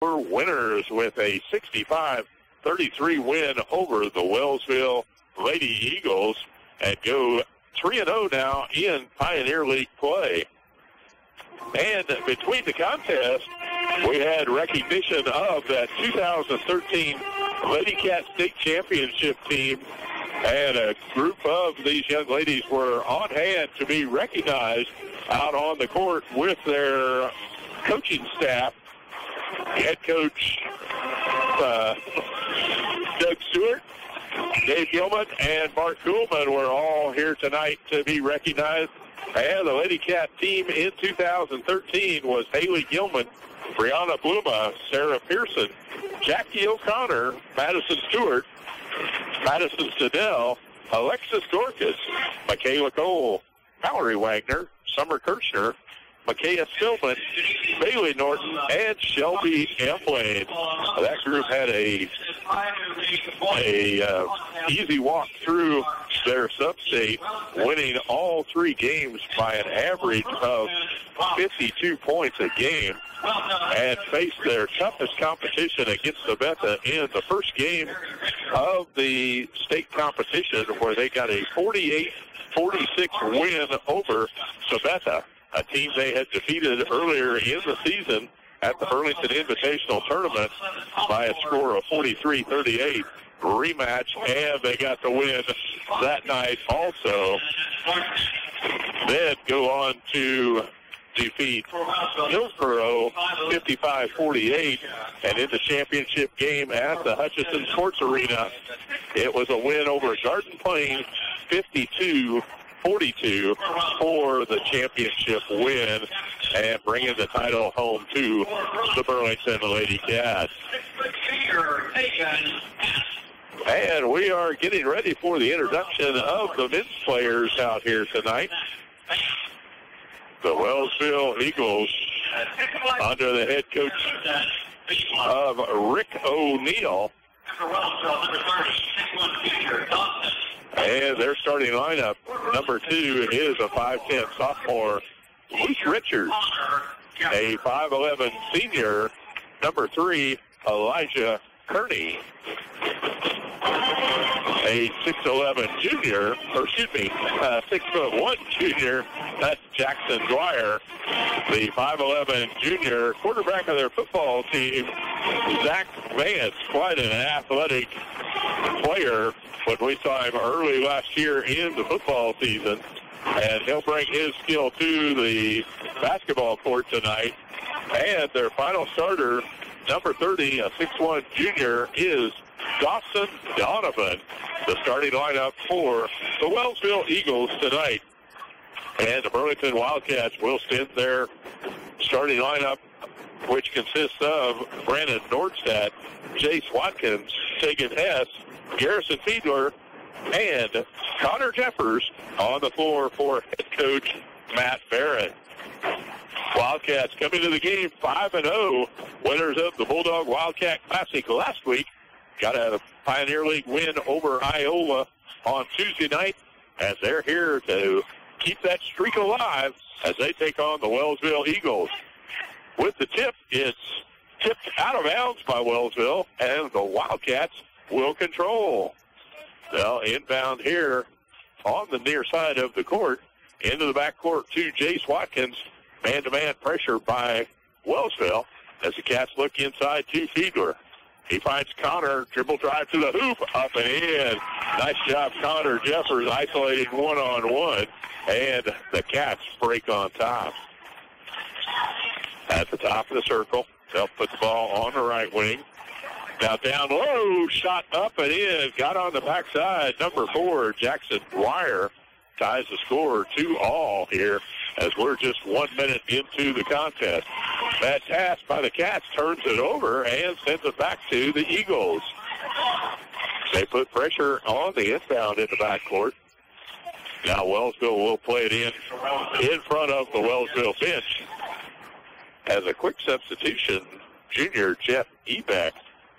winners with a 65-33 win over the Wellsville Lady Eagles and go 3-0 now in Pioneer League play. And between the contests, we had recognition of that 2013 Lady Cat State Championship team, and a group of these young ladies were on hand to be recognized out on the court with their coaching staff. Head coach Doug Stewart, Dave Gilman, and Mark Kuhlman were all here tonight to be recognized. And the Lady Cat team in 2013 was Haley Gilman, Brianna Bluma, Sarah Pearson, Jackie O'Connor, Madison Stewart, Madison Stedell, Alexis Dorcas, Michaela Cole, Mallory Wagner, Summer Kirchner, Micaiah Stillman, Bailey Norton, and Shelby Emblane. That group had a easy walk through their sub-state, winning all three games by an average of 52 points a game, and faced their toughest competition against Sabetha in the first game of the state competition, where they got a 48-46 win over Sabetha, a team they had defeated earlier in the season at the Burlington Invitational Tournament by a score of 43-38. Rematch, and they got the win that night also. Then go on to defeat Hillsborough 55-48, and in the championship game at the Hutchison Sports Arena, it was a win over Garden Plains 52-42 for the championship win, and bringing the title home to the Burlington Lady Cats. And we are getting ready for the introduction of the men's players out here tonight. The Wellsville Eagles, under the head coach of Rick O'Neill. And their starting lineup, number 2 is a 5'10 sophomore, Luke Richards. A 5'11 senior, number 3, Elijah Kearney. A 6'11 junior, 6'1 junior, that's Jackson Dwyer. The 5'11 junior quarterback of their football team, Zach Vance, quite an athletic player when we saw him early last year in the football season. And he'll bring his skill to the basketball court tonight. And their final starter, number 30, a 6'1 junior, is Dawson Donovan, the starting lineup for the Wellsville Eagles tonight. And the Burlington Wildcats will send their starting lineup, which consists of Brandon Nordstadt, Jace Watkins, Tegan Hess, Garrison Fiedler, and Connor Jeffers on the floor for head coach Matt Barrett. Wildcats coming to the game 5-0, winners of the Bulldog Wildcat Classic last week. Got a Pioneer League win over Iowa on Tuesday night, as they're here to keep that streak alive as they take on the Wellsville Eagles. With the tip, it's tipped out of bounds by Wellsville, and the Wildcats will control. Well, inbound here on the near side of the court, into the backcourt to Jace Watkins. Man-to-man pressure by Wellsville as the Cats look inside to Fiedler. He finds Connor, dribble drive to the hoop, up and in. Nice job, Connor Jeffers, isolating one-on-one, and the Cats break on top. At the top of the circle, they'll put the ball on the right wing. Now down low, shot up and in, got on the backside. Number 4, Jackson Dwyer, ties the score 2-all here as we're just 1 minute into the contest. Bad pass by the Cats, turns it over and sends it back to the Eagles. They put pressure on the inbound in the backcourt. Now Wellsville will play it in front of the Wellsville bench. As a quick substitution, junior Jeff Ebeck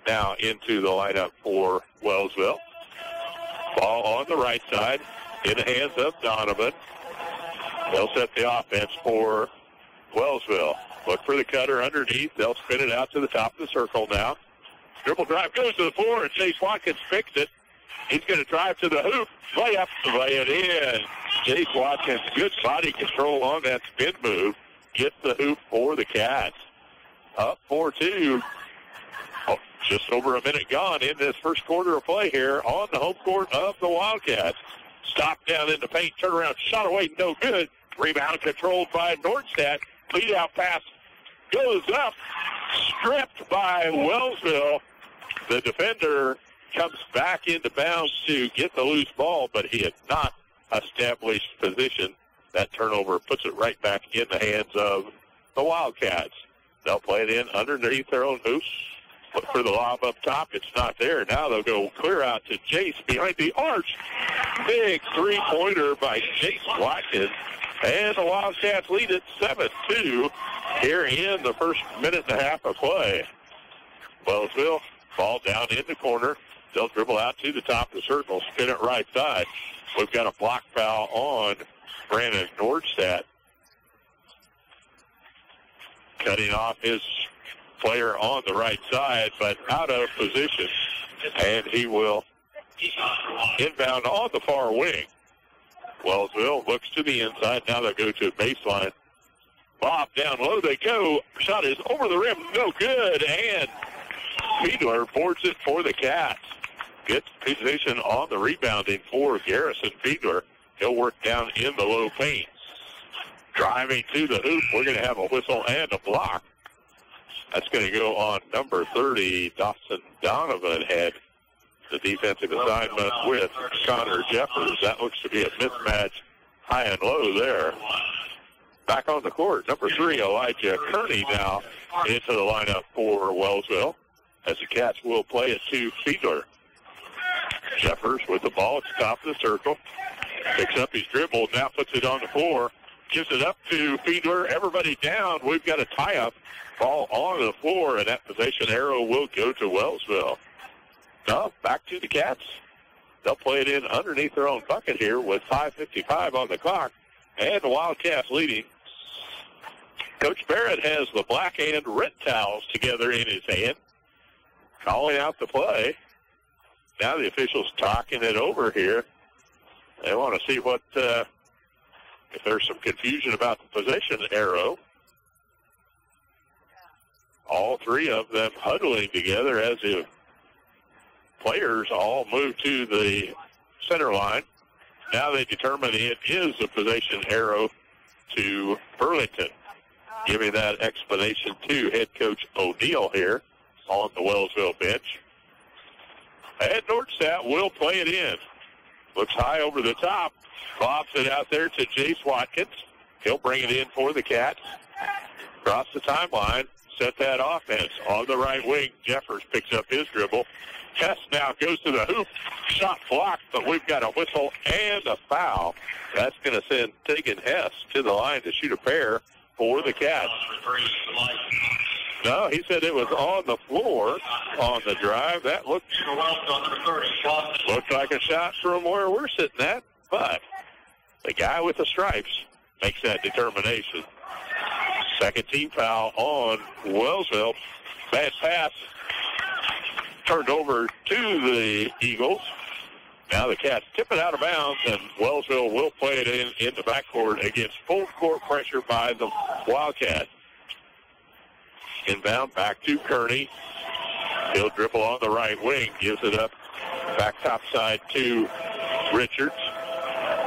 now into the lineup for Wellsville. Ball on the right side in the hands of Donovan. They'll set the offense for Wellsville. Look for the cutter underneath. They'll spin it out to the top of the circle now. Dribble drive goes to the floor, and Chase Watkins fixed it. He's going to drive to the hoop. Lay up, lay it in. Chase Watkins, good body control on that spin move. Gets the hoop for the Cats. Up 4-2. Oh, just over a minute gone in this first quarter of play here on the home court of the Wildcats. Stop down in the paint, turn around, shot away, no good. Rebound controlled by Nordstadt. Lead out pass goes up, stripped by Wellsville. The defender comes back into bounds to get the loose ball, but he had not established position. That turnover puts it right back in the hands of the Wildcats. They'll play it in underneath their own hoops. Look for the lob up top. It's not there. Now they'll go clear out to Jace behind the arch. Big three-pointer by Jace Watkins. And the Wildcats lead at 7-2 here in the first minute and a half of play. Wellsville, ball down in the corner. They'll dribble out to the top of the circle, spin it right side. We've got a block foul on Brandon Nordstadt. Cutting off his player on the right side, but out of position. And he will inbound on the far wing. Wellsville looks to the inside. Now they'll go to baseline. Bob down low they go. Shot is over the rim. No good. And Fiedler boards it for the Cats. Good position on the rebounding for Garrison Fiedler. He'll work down in the low paint. Driving to the hoop. We're going to have a whistle and a block. That's going to go on number 30, Dawson Donovan had the defensive assignment with Connor Jeffers. That looks to be a mismatch high and low there. Back on the court, number 3, Elijah Kearney now into the lineup for Wellsville as the Cats will play it to Fiedler. Jeffers with the ball at the top of the circle. Picks up his dribble, now puts it on the floor. Gives it up to Fiedler. Everybody down. We've got a tie-up. Ball on the floor, and that possession arrow will go to Wellsville. Now, back to the Cats. They'll play it in underneath their own bucket here with 5:55 on the clock, and the Wildcats leading. Coach Barrett has the black and red towels together in his hand, calling out the play. Now the officials talking it over here. They want to see what, if there's some confusion about the possession arrow. All three of them huddling together as the players all move to the center line. Now they determine it is a possession arrow to Burlington. Giving that explanation to head coach O'Neill here on the Wellsville bench. And Nordstadt will play it in. Looks high over the top. Lobs it out there to Jace Watkins. He'll bring it in for the Cats. Across the timeline. Set that offense on the right wing. Jeffers picks up his dribble. Hess now goes to the hoop. Shot blocked, but we've got a whistle and a foul. That's going to send Tegan Hess to the line to shoot a pair for the Cats. No, he said it was on the floor on the drive. That looked like a shot from where we're sitting at, but the guy with the stripes makes that determination. Second team foul on Wellsville. Bad pass. Turned over to the Eagles. Now the Cats tip it out of bounds, and Wellsville will play it in the backcourt against full court pressure by the Wildcats. Inbound back to Kearney. He'll dribble on the right wing. Gives it up back top side to Richards.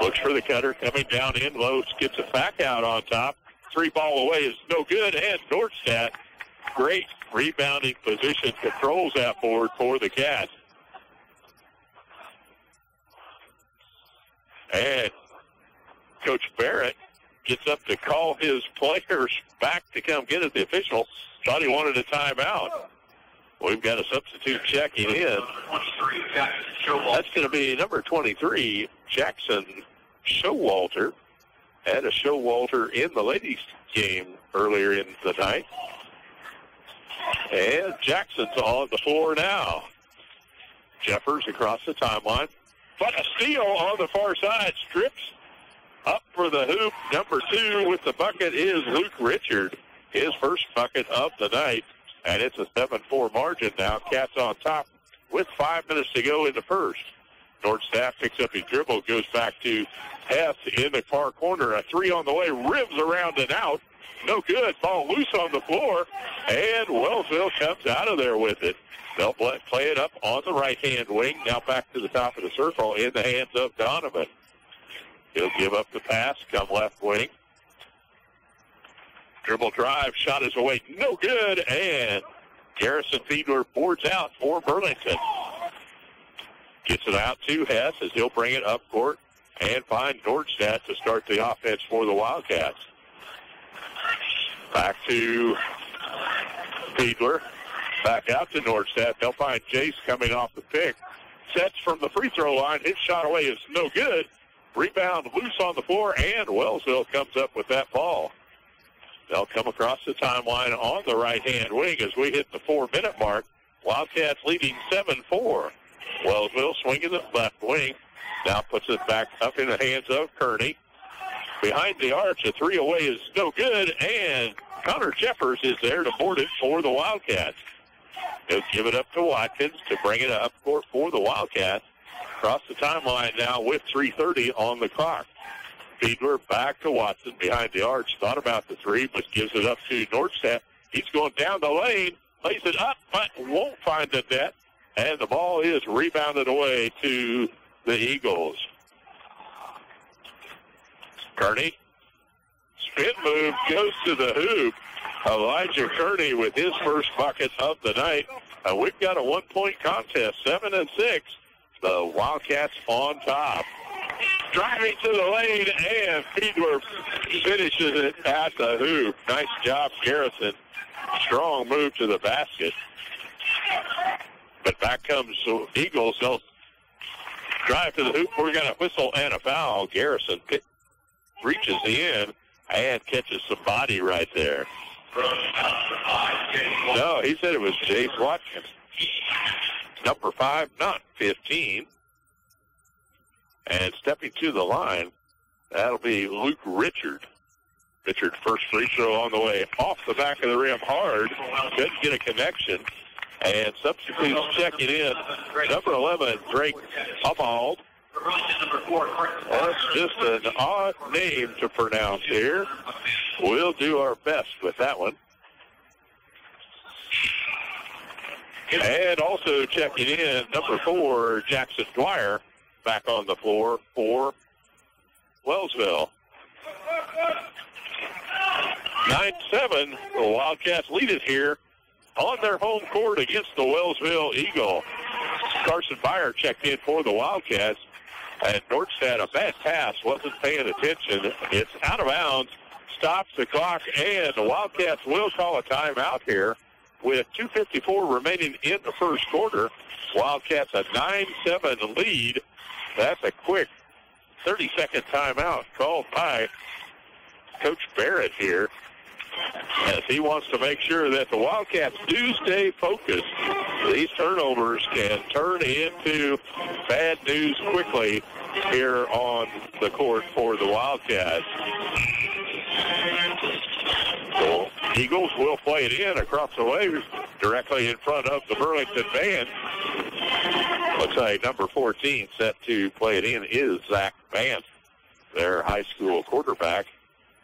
Looks for the cutter. Coming down in low. Gets it back out on top. 3-ball away is no good. And Nordstadt, great rebounding position, controls that board for the Cats. And Coach Barrett gets up to call his players back to come get it. The official thought he wanted a timeout. We've got a substitute checking in. That's going to be number 23, Jackson Showalter. Had a Showalter in the ladies' game earlier in the night. And Jackson's on the floor now. Jeffers across the timeline. But a steal on the far side. Strips up for the hoop. Number 2 with the bucket is Luke Richard. his first bucket of the night, and it's a 7-4 margin now. Cats on top with 5 minutes to go in the first. Nordstaff picks up his dribble, goes back to Hess in the far corner. A three on the way, ribs around and out. No good. Ball loose on the floor, and Wellsville comes out of there with it. They'll play it up on the right-hand wing. Now back to the top of the circle in the hands of Donovan. He'll give up the pass, come left wing. Dribble drive, shot is away, no good, and Garrison Fiedler boards out for Burlington. Gets it out to Hess as he'll bring it up court and find Nordstadt to start the offense for the Wildcats. Back to Fiedler. Back out to Nordstadt. They'll find Jace coming off the pick. Sets from the free throw line. His shot away is no good. Rebound loose on the floor, and Wellsville comes up with that ball. They'll come across the timeline on the right-hand wing as we hit the 4-minute mark. Wildcats leading 7-4. Wellsville swinging the left wing. Now puts it back up in the hands of Kearney. Behind the arch, a three away is no good, and Connor Jeffers is there to board it for the Wildcats. He'll give it up to Watkins to bring it up court for the Wildcats. Across the timeline now with 3:30 on the clock. Fiedler back to Watson behind the arch. Thought about the three, but gives it up to Nordstadt. He's going down the lane, lays it up, but won't find the net. And the ball is rebounded away to the Eagles. Kearney, spin move, goes to the hoop. Elijah Kearney with his first bucket of the night. We've got a 1-point contest, 7-6. The Wildcats on top. Driving to the lane, and Fiedler finishes it at the hoop. Nice job, Garrison. Strong move to the basket. But back comes the Eagles. They'll drive to the hoop. We're going to whistle and a foul. Garrison reaches the end and catches some body right there. No, he said it was Jace Watkins. Number 5, not 15. And stepping to the line, that'll be Luke Richard. Richard, first free throw on the way. Off the back of the rim hard. Couldn't get a connection. And substitutes checking in. Number 11, Drake Humald. That's just an odd name to pronounce here. We'll do our best with that one. And also checking in, number 4, Jackson Dwyer, back on the floor for Wellsville. 9-7, the Wildcats lead it here on their home court against the Wellsville Eagle. Carson Byer checked in for the Wildcats. And Nordstadt, a bad pass, wasn't paying attention. It's out of bounds, stops the clock, and the Wildcats will call a timeout here with 2:54 remaining in the first quarter. Wildcats a 9-7 lead. That's a quick 30-second timeout called by Coach Barrett here, as he wants to make sure that the Wildcats do stay focused. These turnovers can turn into bad news quickly here on the court for the Wildcats. So Eagles will play it in across the way directly in front of the Burlington band. Looks like number 14 set to play it in is Zach Vance, their high school quarterback.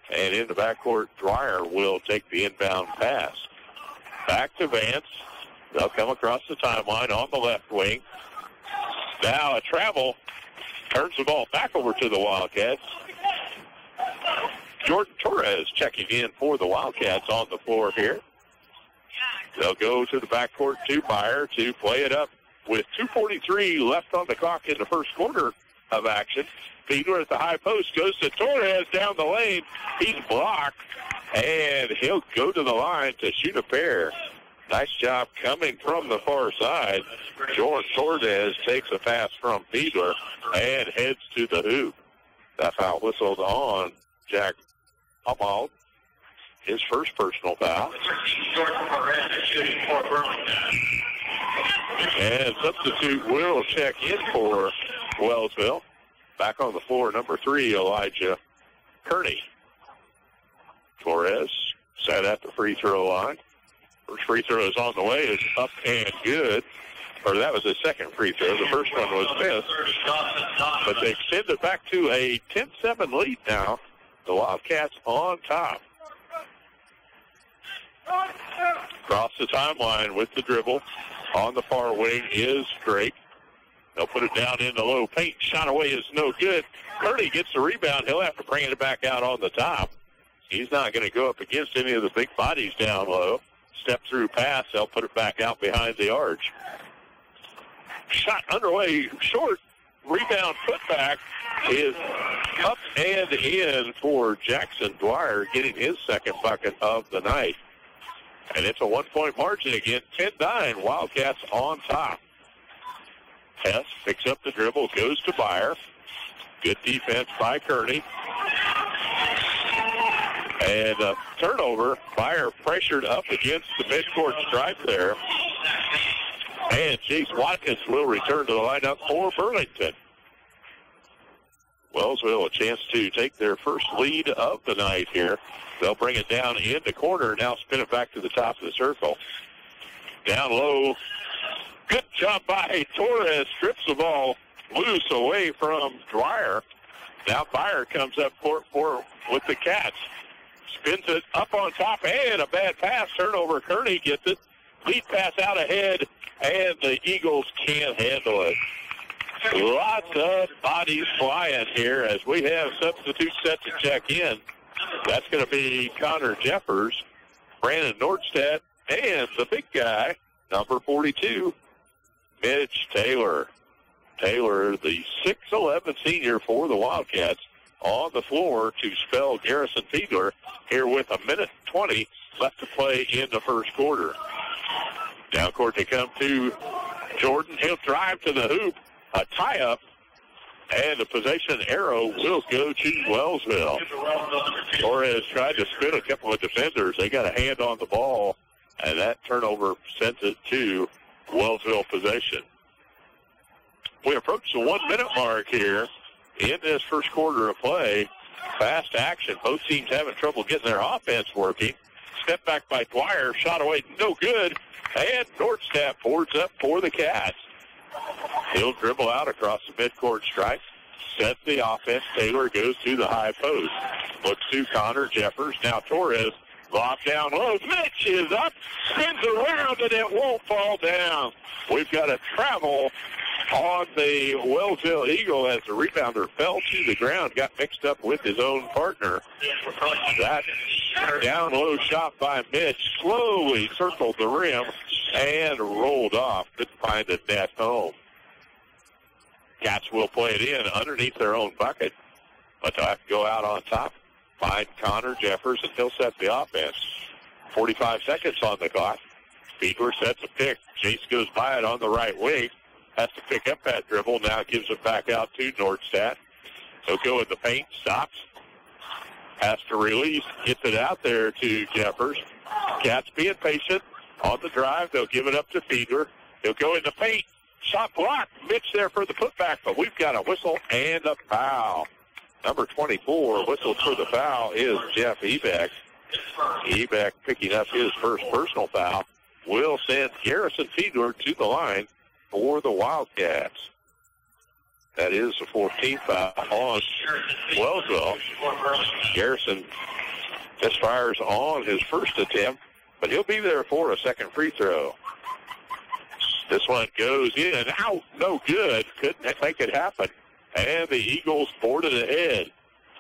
And in the backcourt, Dwyer will take the inbound pass. Back to Vance. They'll come across the timeline on the left wing. Now a travel. Turns the ball back over to the Wildcats. Jordan Torres checking in for the Wildcats on the floor here. They'll go to the backcourt to Byer to play it up with 2:43 left on the clock in the first quarter of action. Fiedler at the high post goes to Torres down the lane. He's blocked, and he'll go to the line to shoot a pair. Nice job coming from the far side. Jordan Torres takes a pass from Fiedler and heads to the hoop. That foul whistled on Jack Humald. His first personal foul. And substitute will check in for Wellsville. Back on the floor, number 3, Elijah Kearney. Torres Set at the free throw line. First free throw is on the way. It's up and good. Or that was the second free throw. The first one was missed. But they extend it back to a 10-7 lead now. The Wildcats on top. Across the timeline with the dribble. On the far wing is Drake. They'll put it down in the low paint. Shot away is no good. Kearney gets the rebound. He'll have to bring it back out on the top. He's not going to go up against any of the big bodies down low. Step through pass. They'll put it back out behind the arch. Shot underway, short. Rebound putback is up and in for Jackson Dwyer, getting his second bucket of the night. And it's a 1-point margin again, 10-9. Wildcats on top. Hess picks up the dribble, goes to Byer. Good defense by Kearney. And a turnover. Byer pressured up against the midcourt stripe there. And Chase Watkins will return to the lineup for Burlington. Wellsville a chance to take their first lead of the night here. They'll bring it down in the corner, now spin it back to the top of the circle. Down low. Good job by Torres. Strips the ball loose away from Dwyer. Now Byer comes up court for with the Cats. Spins it up on top, and a bad pass. Turnover. Kearney gets it. Lead pass out ahead, and the Eagles can't handle it. Lots of bodies flying here as we have substitutes set to check in. That's going to be Connor Jeffers, Brandon Nordstedt, and the big guy, number 42, Mitch Taylor. Taylor, the 6'11 senior for the Wildcats, on the floor to spell Garrison Fiedler here with a minute 20 left to play in the first quarter. Down court they come to Jordan. He'll drive to the hoop. A tie-up, and the possession arrow will go to Wellsville. Torres tried to spin a couple of defenders. They got a hand on the ball, and that turnover sends it to Wellsville possession. We approach the 1 minute mark here in this first quarter of play. Fast action. Both teams having trouble getting their offense working. Step back by Dwyer. Shot away. No good. And Nordstedt boards up for the Cats. He'll dribble out across the midcourt stripe. Sets the offense. Taylor goes to the high post. Looks to Connor Jeffers. Now Torres. Lob down low. Mitch is up. Spins around and it won't fall down. We've got a travel on the Wellsville Eagle as the rebounder fell to the ground, got mixed up with his own partner. That down low shot by Mitch slowly circled the rim and rolled off. Couldn't find a net home. Cats will play it in underneath their own bucket, but they'll have to go out on top. Find Connor Jeffers, and he'll set the offense. 45 seconds on the clock. Fiedler sets a pick. Chase goes by it on the right wing. Has to pick up that dribble. Now gives it back out to Nordstedt. He'll go in the paint. Stops. Has to release. Gets it out there to Jeffers. Cats being patient. On the drive, they'll give it up to Fiedler. He'll go in the paint. Shot blocked. Mitch there for the putback, but we've got a whistle and a foul. Number 24, whistled for the foul, is Jeff Ebeck. Ebeck picking up his first personal foul. Will send Garrison Fiedler to the line for the Wildcats. That is the 14th foul on Wellsville. Garrison just fires on his first attempt, but he'll be there for a second free throw. This one goes in and out. No good. Couldn't make it happen. And the Eagles boarded ahead.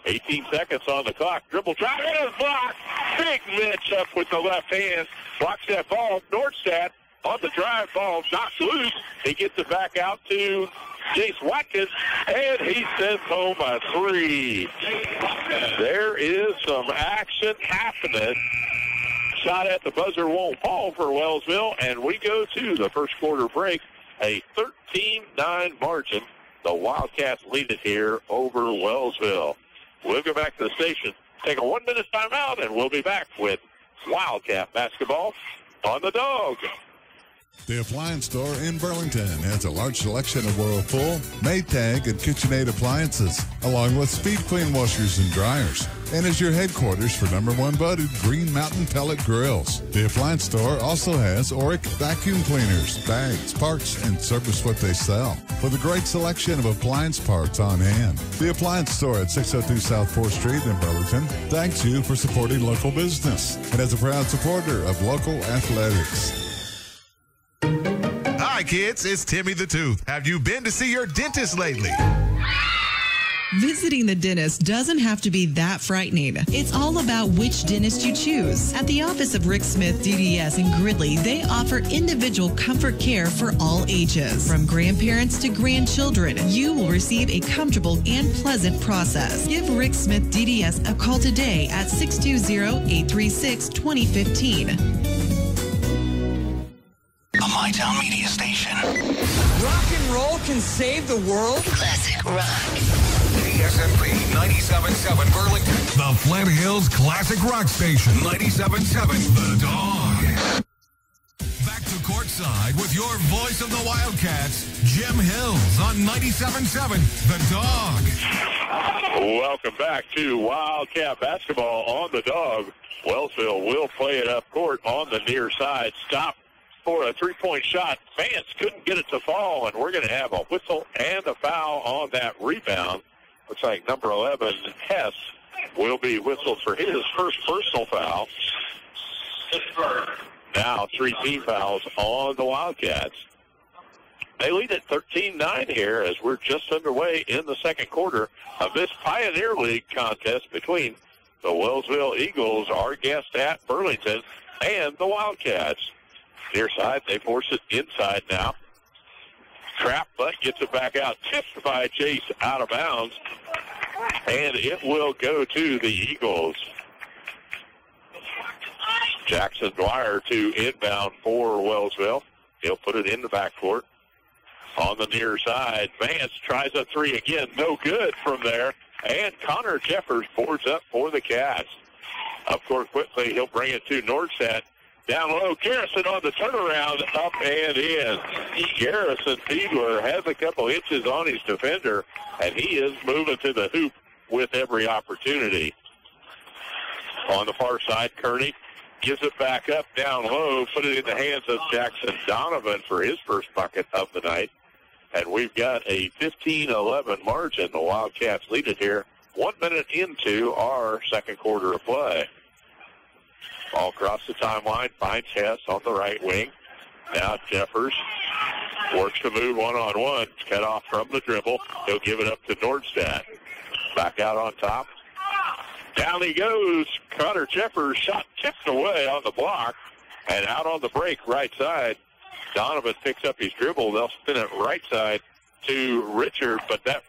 18 seconds on the clock. Dribble drive. It is blocked. Big Mitch up with the left hand. Blocks that ball. Nordstedt on the drive. Ball knocks loose. He gets it back out to Jace Watkins. And he sends home a three. There is some action happening. Shot at the buzzer won't fall for Wellsville. And we go to the first quarter break. A 13-9 margin. The Wildcats lead it here over Wellsville. We'll go back to the station, take a 1 minute timeout, and we'll be back with Wildcat basketball on the Dawg. The Appliance Store in Burlington has a large selection of Whirlpool, Maytag, and KitchenAid appliances, along with speed clean washers and dryers, and is your headquarters for #1 voted Green Mountain pellet grills. The Appliance Store also has Oric vacuum cleaners, bags, parts, and service what they sell, with a great selection of appliance parts on hand. The Appliance Store at 602 South 4th Street in Burlington thanks you for supporting local business and is a proud supporter of local athletics. Hi, kids. It's Timmy the Tooth. Have you been to see your dentist lately? Visiting the dentist doesn't have to be that frightening. It's all about which dentist you choose. At the office of Rick Smith DDS in Gridley, they offer individual comfort care for all ages. From grandparents to grandchildren, you will receive a comfortable and pleasant process. Give Rick Smith DDS a call today at 620-836-2015. A MyTown media station. Rock and roll can save the world. Classic rock. KSMP 97.7 Burlington. The Flint Hills Classic Rock Station. 97.7 The Dawg. Back to courtside with your voice of the Wildcats, Jim Hills on 97.7 The Dawg. Welcome back to Wildcat basketball on the Dawg. Wellsville will play it up court on the near side. Stop for a three-point shot. Vance couldn't get it to fall, and we're going to have a whistle and a foul on that rebound. Looks like number 11, Hess, will be whistled for his first personal foul. Now 3 team fouls on the Wildcats. They lead at 13-9 here as we're just underway in the second quarter of this Pioneer League contest between the Wellsville Eagles, our guest at Burlington, and the Wildcats. Near side, they force it inside now. Trap, but gets it back out. Tipped by Chase out of bounds. And it will go to the Eagles. Jackson Dwyer to inbound for Wellsville. He'll put it in the backcourt. On the near side, Vance tries a three again. No good from there. And Connor Jeffers boards up for the Cats. Up court quickly, he'll bring it to Nordstedt. Down low, Garrison on the turnaround, up and in. Garrison Fiedler has a couple inches on his defender, and he is moving to the hoop with every opportunity. On the far side, Kearney gives it back up down low, put it in the hands of Jackson Donovan for his first bucket of the night. And we've got a 15-11 margin. The Wildcats lead it here 1 minute into our second quarter of play. Ball across the timeline, finds Hess on the right wing. Now Jeffers works to move one-on-one. Cut off from the dribble. He'll give it up to Nordstedt. Back out on top. Down he goes. Connor Jeffers, shot tipped away on the block. And out on the break, right side. Donovan picks up his dribble. They'll spin it right side to Richard, but that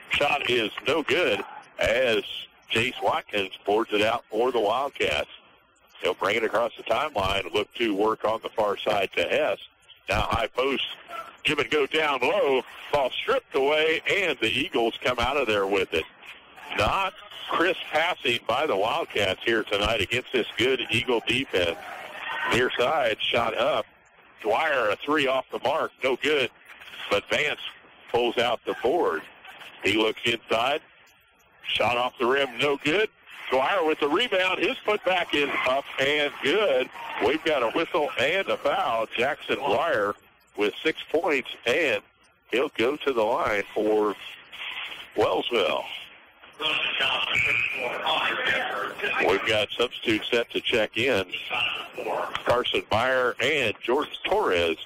shot is no good as Jace Watkins boards it out for the Wildcats. He'll bring it across the timeline, look to work on the far side to Hess. Now high post, give and go down low, ball stripped away, and the Eagles come out of there with it. Not crisp passing by the Wildcats here tonight against this good Eagle defense. Near side, shot up. Dwyer, a three off the mark, no good. But Vance pulls out the board. He looks inside. Shot off the rim, no good. Dwyer with the rebound. His putback is up and good. We've got a whistle and a foul. Jackson Dwyer with 6 points, and he'll go to the line for Wellsville. We've got substitutes set to check in. Carson Meyer and Jordan Torres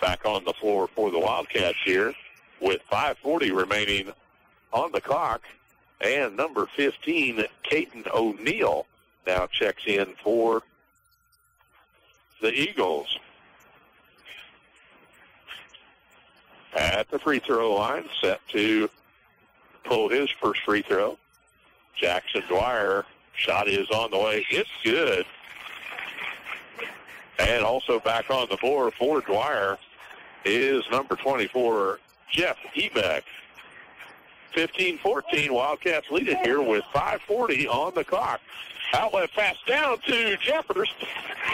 back on the floor for the Wildcats here with 5:40 remaining on the clock. And number 15, Caden O'Neal, now checks in for the Eagles. At the free throw line, set to pull his first free throw. Jackson Dwyer, shot is on the way. It's good. And also back on the floor for Dwyer is number 24, Jeff Ebeck. 15-14, Wildcats lead it here with 5:40 on the clock. Outlet pass down to Jeffers.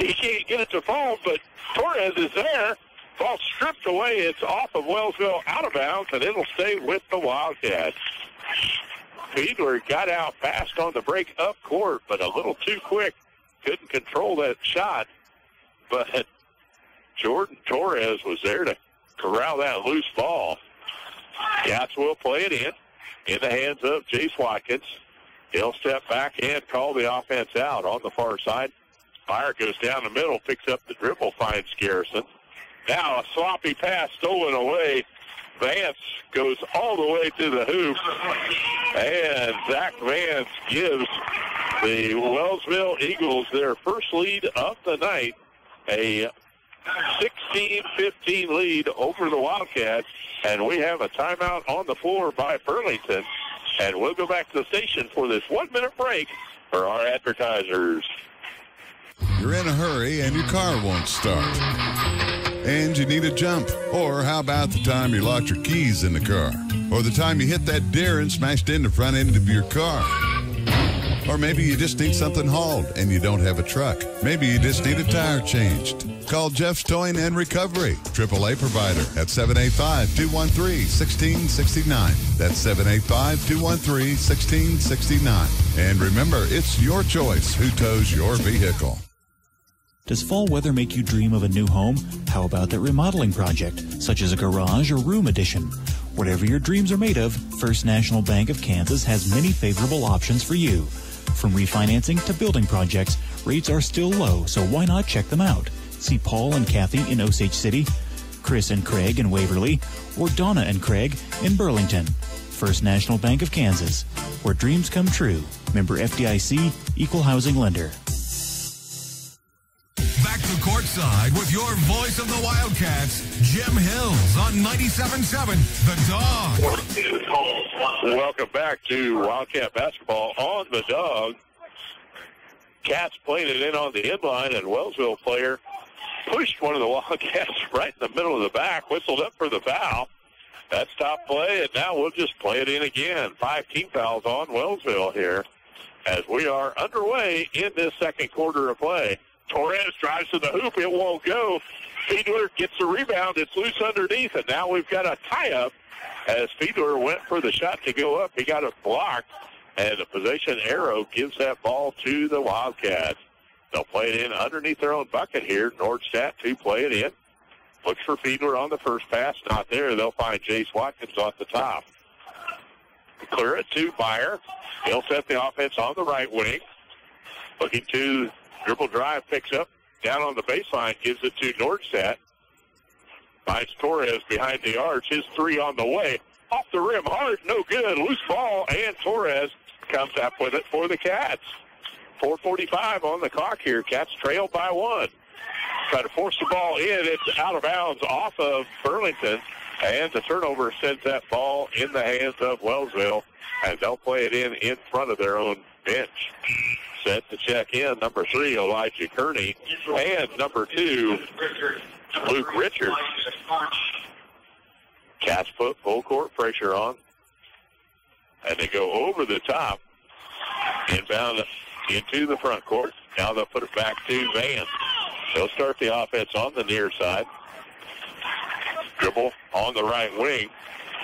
He can't get it to fall, but Torres is there. Ball stripped away. It's off of Wellsville, out of bounds, and it'll stay with the Wildcats. Fiedler got out fast on the break up court, but a little too quick. Couldn't control that shot. But Jordan Torres was there to corral that loose ball. Cats will play it in the hands of Jace Watkins. He'll step back and call the offense out on the far side. Fire goes down the middle, picks up the dribble, finds Garrison. Now a sloppy pass stolen away. Vance goes all the way to the hoop. And Zach Vance gives the Wellsville Eagles their first lead of the night. A 16-15 lead over the Wildcats. And we have a timeout on the floor by Burlington. And we'll go back to the station for this 1-minute break for our advertisers. You're in a hurry and your car won't start. And you need a jump. Or how about the time you locked your keys in the car? Or the time you hit that deer and smashed in the front end of your car? Or maybe you just need something hauled and you don't have a truck. Maybe you just need a tire changed. Call Jeff's Towing and Recovery, AAA provider at 785-213-1669. That's 785-213-1669. And remember, it's your choice who tows your vehicle. Does fall weather make you dream of a new home? How about that remodeling project, such as a garage or room addition? Whatever your dreams are made of, First National Bank of Kansas has many favorable options for you. From refinancing to building projects, rates are still low, so why not check them out? See Paul and Kathy in Osage City, Chris and Craig in Waverly, or Donna and Craig in Burlington. First National Bank of Kansas, where dreams come true. Member FDIC, Equal Housing Lender. Back to courtside with your voice of the Wildcats, Jim Hills on 97.7 The Dawg. Welcome back to Wildcat basketball on the Dawg. Cats played it in on the inline, and Wellsville player pushed one of the Wildcats right in the middle of the back, whistled up for the foul. That's top play, and now we'll just play it in again. 5 team fouls on Wellsville here as we are underway in this second quarter of play. Torres drives to the hoop. It won't go. Fiedler gets the rebound. It's loose underneath, and now we've got a tie-up as Fiedler went for the shot to go up. He got it blocked, and the possession arrow gives that ball to the Wildcats. They'll play it in underneath their own bucket here. Nordstadt to play it in. Looks for Fiedler on the first pass. Not there. They'll find Jace Watkins off the top. Clear it to Meyer. He'll set the offense on the right wing. Looking to dribble drive, picks up. Down on the baseline, gives it to Nordstadt. Finds Torres behind the arch. His three on the way. Off the rim, hard, no good. Loose ball, and Torres comes up with it for the Cats. 4:45 on the clock here. Cats trail by 1. Try to force the ball in. It's out of bounds off of Burlington. And the turnover sends that ball in the hands of Wellsville. And they'll play it in front of their own bench. Set to check in, number 3, Elijah Kearney. And number 2, Luke Richards. Cats put full court pressure on. And they go over the top. Inbound into the front court. Now they'll put it back to Vance. They'll start the offense on the near side. Dribble on the right wing.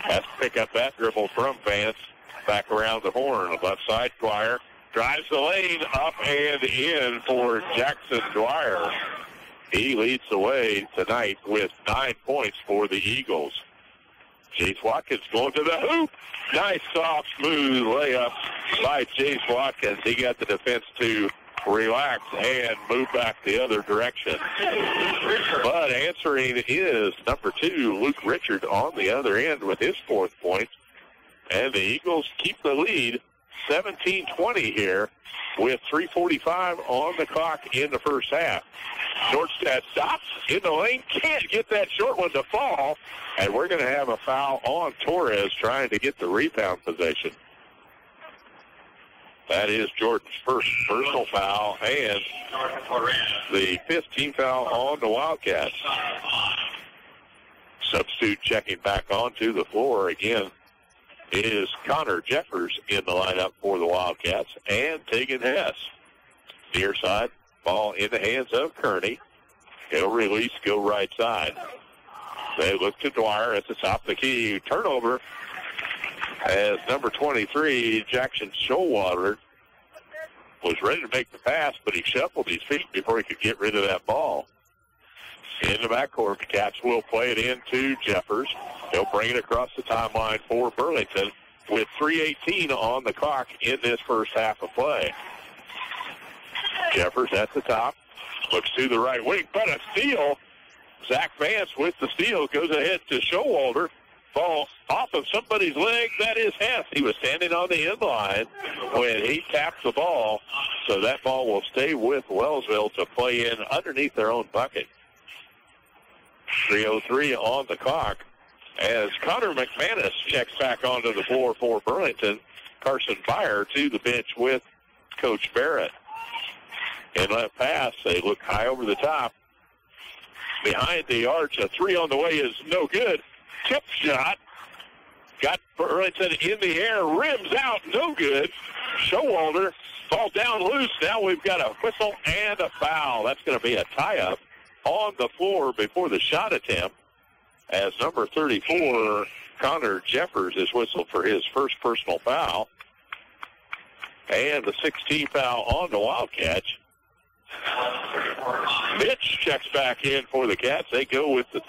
Has to pick up that dribble from Vance. Back around the horn. Left side, Dwyer. Drives the lane up and in for Jackson Dwyer. He leads the way tonight with 9 points for the Eagles. Jace Watkins going to the hoop. Nice, soft, smooth layup by Jace Watkins. He got the defense to relax and move back the other direction. But answering is number 2, Luke Richard, on the other end with his 4th point. And the Eagles keep the lead 17-20 here with 3:45 on the clock in the first half. Nordstadt stops in the lane, can't get that short one to fall, and we're going to have a foul on Torres trying to get the rebound possession. That is Jordan's first personal foul and the 5th team foul on the Wildcats. Substitute checking back onto the floor again is Connor Jeffers in the lineup for the Wildcats, and Tegan Hess. Near side, Ball in the hands of Kearney. He'll release, go right side. They look to Dwyer at the top of the key. Turnover as number 23, Jackson Showalter, was ready to make the pass, but he shuffled his feet before he could get rid of that ball. In the backcourt, the Cats will play it into Jeffers. He'll bring it across the timeline for Burlington with 3:18 on the clock in this first half of play. Jeffers at the top, looks to the right wing, but a steal. Zach Vance with the steal goes ahead to Showalter. Ball off of somebody's leg. That is Hess. He was standing on the end line when he tapped the ball. So that ball will stay with Wellsville to play in underneath their own bucket. 3:03 on the clock as Connor McManus checks back onto the floor for Burlington. Carson Byer to the bench with Coach Barrett. In left pass, they look high over the top. Behind the arch, a three on the way is no good. Tip shot. Got Burlington in the air. Rims out. No good. Showalter. Ball down loose. Now we've got a whistle and a foul. That's going to be a tie-up on the floor before the shot attempt as number 34, Connor Jeffers, is whistled for his first personal foul. And the 16th foul on the Wildcats. Mitch checks back in for the Cats. They go with the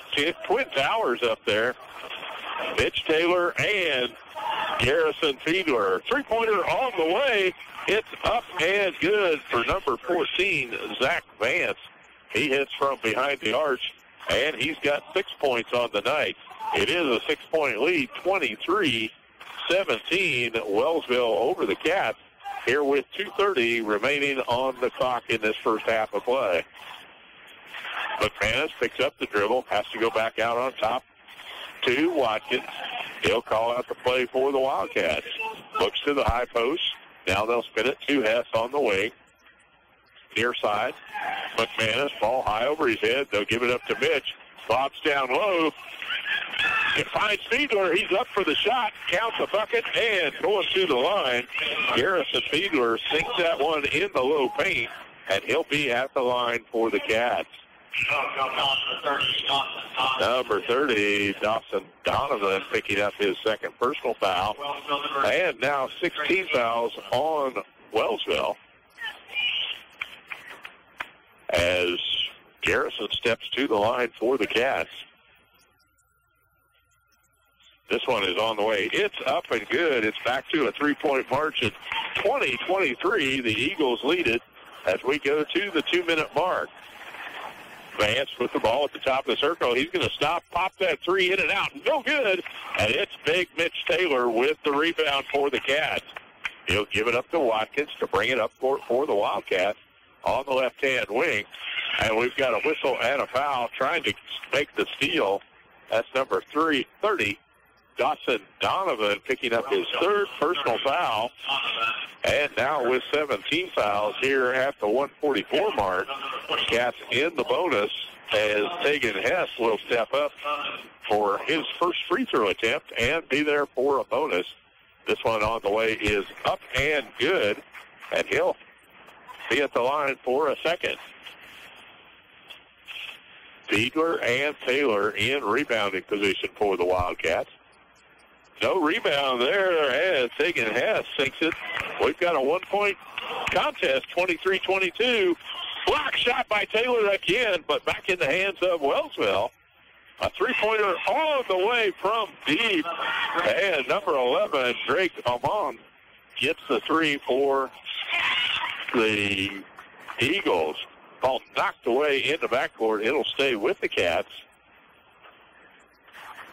Twin Towers up there. Mitch Taylor and Garrison Fiedler. Three-pointer on the way. It's up and good for number 14, Zach Vance. He hits from behind the arch, and he's got 6 points on the night. It is a 6-point lead, 23-17. Wellsville over the Cats. Here with 2:30 remaining on the clock in this first half of play. McManus picks up the dribble, has to go back out on top to Watkins. He'll call out the play for the Wildcats. Looks to the high post. Now they'll spin it to Hess on the wing. Near side. McManus, ball high over his head. They'll give it up to Mitch. Bobs down low. It finds Fiedler. He's up for the shot. Counts a bucket and going to the line. Garrison Fiedler sinks that one in the low paint, and he'll be at the line for the Cats. Number 30, Dawson Donovan, picking up his second personal foul. And now 16 fouls on Wellsville as Garrison steps to the line for the Cats. This one is on the way. It's up and good. It's back to a three-point margin. 20-23, the Eagles lead it as we go to the 2-minute mark. Vance with the ball at the top of the circle. He's going to stop, pop that three in and out. No good. And it's big Mitch Taylor with the rebound for the Cats. He'll give it up to Watkins to bring it up for the Wildcats on the left-hand wing. And we've got a whistle and a foul trying to make the steal. That's number 30, Dawson Donovan, picking up his third personal foul. And now with 17 fouls here at the 144 mark, Cats in the bonus as Tegan Hess will step up for his first free throw attempt and be there for a bonus. This one on the way is up and good, and he'll be at the line for a second. Fiedler and Taylor in rebounding position for the Wildcats. No rebound there as Tegan Hess sinks it. We've got a 1-point contest, 23-22. Block shot by Taylor again, but back in the hands of Wellsville. A three-pointer all the way from deep. And number 11, Drake Amon, gets the three for the Eagles. Ball knocked away in the backcourt. It'll stay with the Cats.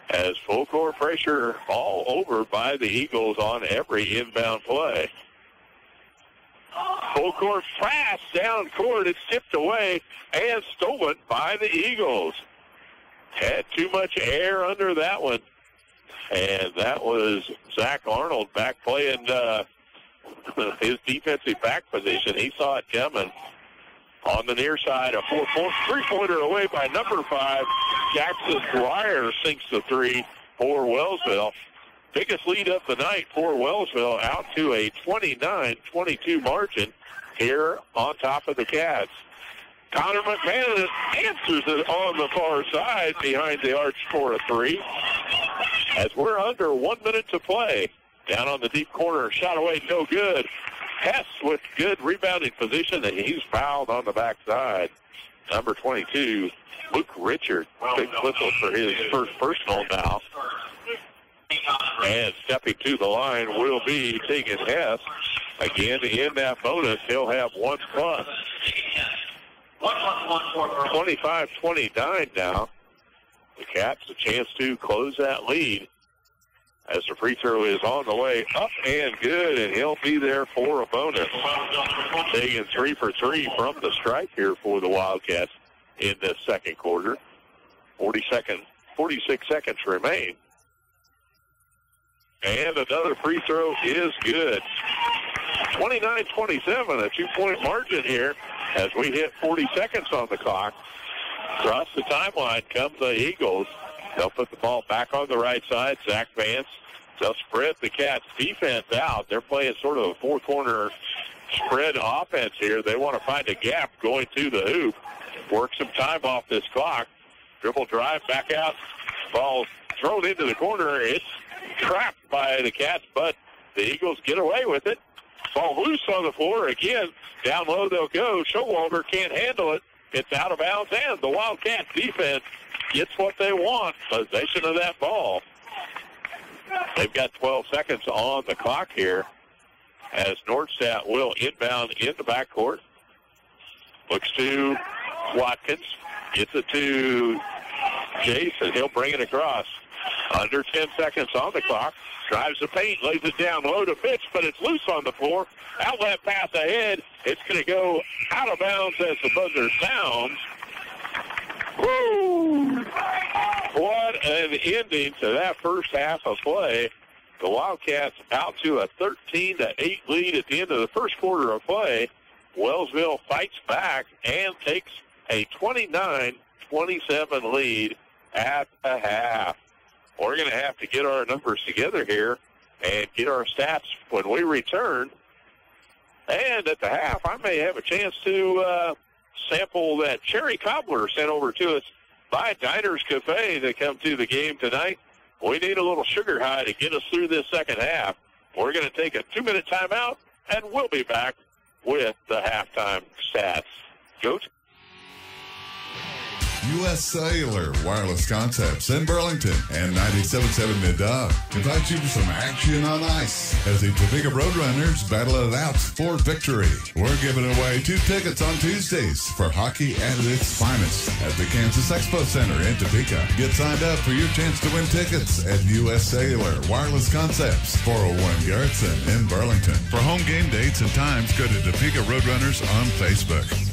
As full court pressure all over by the Eagles on every inbound play. Full court pass down court. It's tipped away and stolen by the Eagles. Had too much air under that one. And that was Zach Arnold back playing his defensive back position. He saw it coming. On the near side, a three-pointer away by number 5. Jackson Dwyer sinks the three for Wellsville. Biggest lead of the night for Wellsville, out to a 29-22 margin here on top of the Cats. Connor McMahon answers it on the far side behind the arch for a three. As we're under 1 minute to play. Down on the deep corner, shot away, no good. Hess with good rebounding position, and he's fouled on the backside. Number 22, Luke Richard. Big whistle for his first personal now. And stepping to the line will be Tegan Hess. Again, in that bonus, he'll have 1 plus. 25-29 now. The Cats a chance to close that lead as the free throw is on the way up and good, and he'll be there for a bonus. Taking 3 for 3 from the stripe here for the Wildcats in this second quarter. 46 seconds remain. And another free throw is good. 29-27, a 2-point margin here as we hit 40 seconds on the clock. Across the timeline come the Eagles. They'll put the ball back on the right side. Zach Vance, they'll spread the Cats defense out. They're playing sort of a four-corner spread offense here. They want to find a gap going to the hoop. Work some time off this clock. Dribble drive back out. Ball thrown into the corner. It's trapped by the Cats, but the Eagles get away with it. Ball loose on the floor. Again, down low they'll go. Showalter can't handle it. It's out of bounds, and the Wildcats defense gets what they want, possession of that ball. They've got 12 seconds on the clock here as Nordstadt will inbound in the backcourt. Looks to Watkins. Gets it to Jason. He'll bring it across. Under 10 seconds on the clock. Drives the paint, lays it down low to Fitch, but it's loose on the floor. Outlet pass ahead. It's going to go out of bounds as the buzzer sounds. Woo! What an ending to that first half of play. The Wildcats out to a 13-8 lead at the end of the first quarter of play. Wellsville fights back and takes a 29-27 lead at the half. We're going to have to get our numbers together here and get our stats when we return. And at the half, I may have a chance to sample that cherry cobbler sent over to us by Diners Cafe that come to the game tonight. We need a little sugar high to get us through this second half. We're going to take a 2-minute timeout, and we'll be back with the halftime stats. Go to U.S. Cellular Wireless Concepts in Burlington and 97.7 The Dawg invite you to some action on ice as the Topeka Roadrunners battle it out for victory. We're giving away 2 tickets on Tuesdays for hockey at its finest at the Kansas Expo Center in Topeka. Get signed up for your chance to win tickets at U.S. Cellular Wireless Concepts, 401 Garrettson in Burlington. For home game dates and times, go to Topeka Roadrunners on Facebook.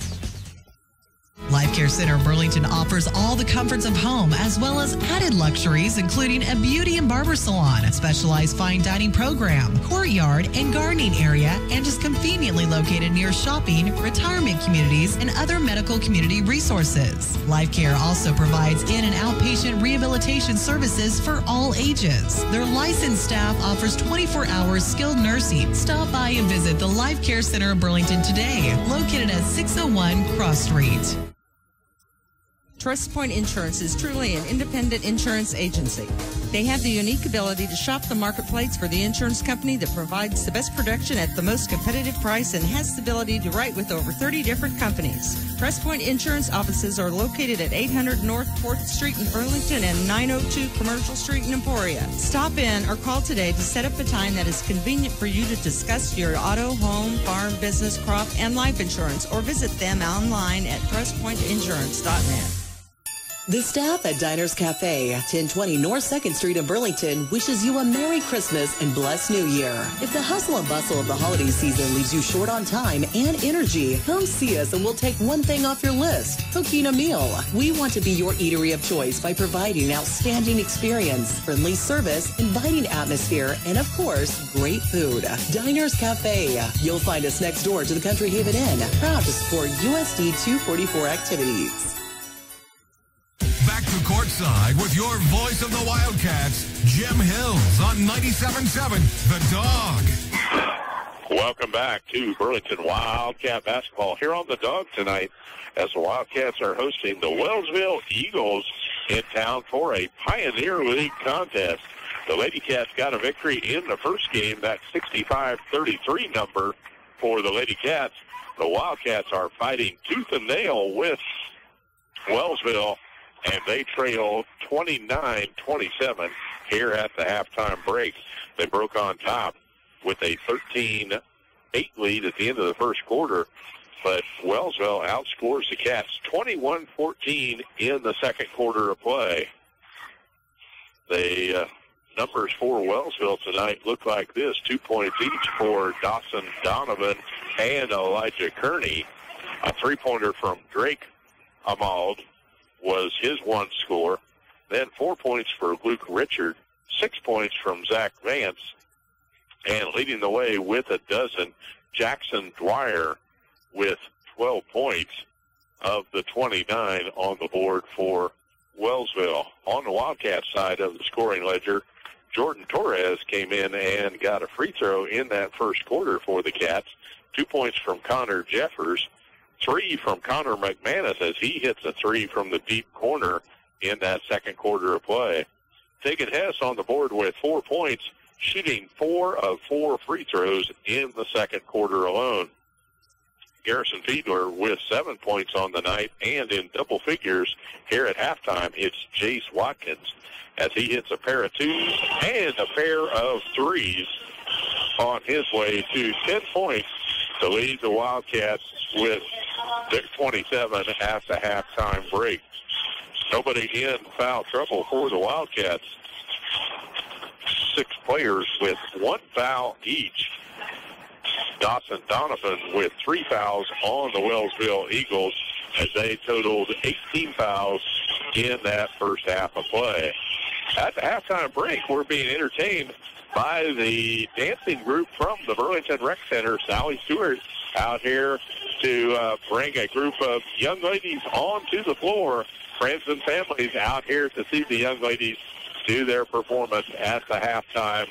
Life Care Center Burlington offers all the comforts of home as well as added luxuries, including a beauty and barber salon, specialized fine dining program, courtyard and gardening area, and is conveniently located near shopping, retirement communities, and other medical community resources. Life Care also provides in- and outpatient rehabilitation services for all ages. Their licensed staff offers 24-hour skilled nursing. Stop by and visit the Life Care Center of Burlington today, located at 601 Cross Street. Trust Point Insurance is truly an independent insurance agency. They have the unique ability to shop the marketplace for the insurance company that provides the best protection at the most competitive price and has the ability to write with over 30 different companies. Trust Point Insurance offices are located at 800 North 4th Street in Burlington and 902 Commercial Street in Emporia. Stop in or call today to set up a time that is convenient for you to discuss your auto, home, farm, business, crop, and life insurance, or visit them online at trustpointinsurance.net. The staff at Diners Cafe, 1020 North 2nd Street in Burlington, wishes you a Merry Christmas and blessed New Year. If the hustle and bustle of the holiday season leaves you short on time and energy, come see us and we'll take one thing off your list, cooking a meal. We want to be your eatery of choice by providing an outstanding experience, friendly service, inviting atmosphere, and of course, great food. Diners Cafe. You'll find us next door to the Country Haven Inn, proud to support USD 244 activities. Back to courtside with your voice of the Wildcats, Jim Hills on 97.7 The Dawg. Welcome back to Burlington Wildcat basketball here on the Dawg tonight as the Wildcats are hosting the Wellsville Eagles in town for a Pioneer League contest. The Lady Cats got a victory in the first game, that 65-33 number for the Lady Cats. The Wildcats are fighting tooth and nail with Wellsville, and they trail 29-27 here at the halftime break. They broke on top with a 13-8 lead at the end of the first quarter, but Wellsville outscores the Cats 21-14 in the second quarter of play. The numbers for Wellsville tonight look like this: 2 points each for Dawson Donovan and Elijah Kearney. A three-pointer from Drake Ahmad was his one score. Then 4 points for Luke Richard, 6 points from Zach Vance, and leading the way with a dozen, Jackson Dwyer with 12 points of the 29 on the board for Wellsville. On the Wildcat side of the scoring ledger, Jordan Torres came in and got a free throw in that first quarter for the Cats. 2 points from Connor Jeffers, 3 from Connor McManus as he hits a three from the deep corner in that second quarter of play. Tegan Hess on the board with 4 points, shooting 4 of 4 free throws in the second quarter alone. Garrison Fiedler with 7 points on the night, and in double figures here at halftime, it's Jace Watkins as he hits a pair of twos and a pair of threes on his way to 10 points to lead the Wildcats with 6:27 at the halftime break. Nobody in foul trouble for the Wildcats. 6 players with 1 foul each. Dawson Donovan with 3 fouls on the Wellsville Eagles as they totaled 18 fouls in that first half of play. At the halftime break, we're being entertained by the dancing group from the Burlington Rec Center. Sally Stewart out here to bring a group of young ladies onto the floor. Friends and families out here to see the young ladies do their performance at the halftime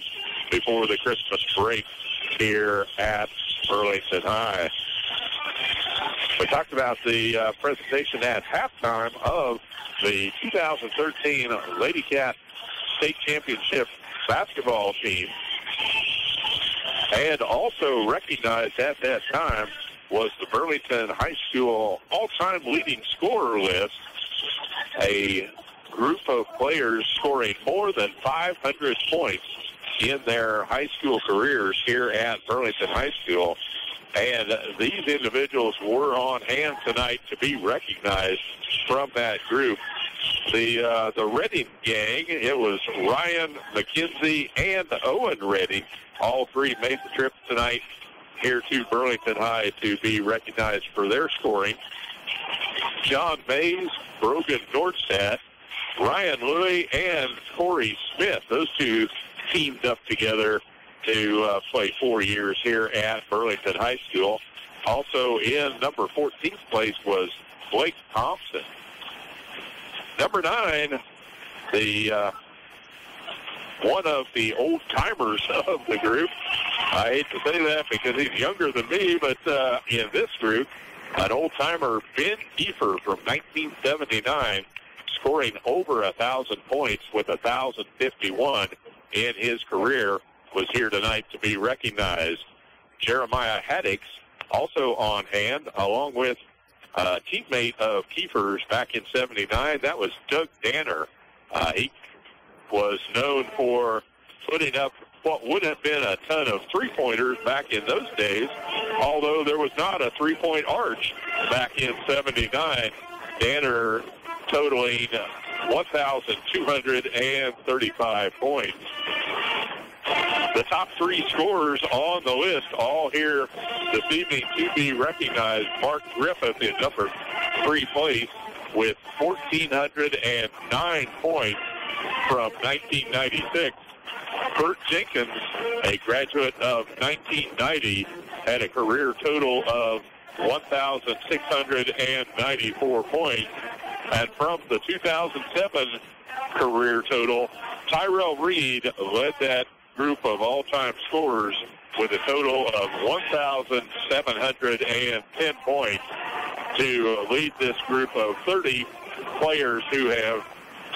before the Christmas break here at Burlington High. We talked about the presentation at halftime of the 2013 Lady Cat State Championship basketball team. And also recognized at that time was the Burlington High School all-time leading scorer list. A group of players scoring more than 500 points in their high school careers here at Burlington High School. And these individuals were on hand tonight to be recognized from that group. The Redding gang, it was Ryan McKenzie and Owen Redding. All three made the trip tonight here to Burlington High to be recognized for their scoring. John Mays, Brogan Nordstadt, Ryan Louie, and Corey Smith. Those two teamed up together to play 4 years here at Burlington High School. Also in number 14th place was Blake Thompson. Number 9, the one of the old-timers of the group. I hate to say that because he's younger than me, but in this group, an old-timer, Ben Kiefer from 1979, scoring over 1,000 points with 1,051 in his career, was here tonight to be recognized. Jeremiah Haddix also on hand, along with a teammate of Kiefer's back in 79. That was Doug Danner. He was known for putting up what would have been a ton of three-pointers back in those days, although there was not a three-point arch back in 79. Danner totaling 1,235 points. The top 3 scorers on the list all here this evening to be recognized. Mark Griffith in number 3 place with 1,409 points from 1996. Kurt Jenkins, a graduate of 1990, had a career total of 1,694 points. And from the 2007 career total, Tyrell Reed led that group of all-time scorers with a total of 1,710 points to lead this group of 30 players who have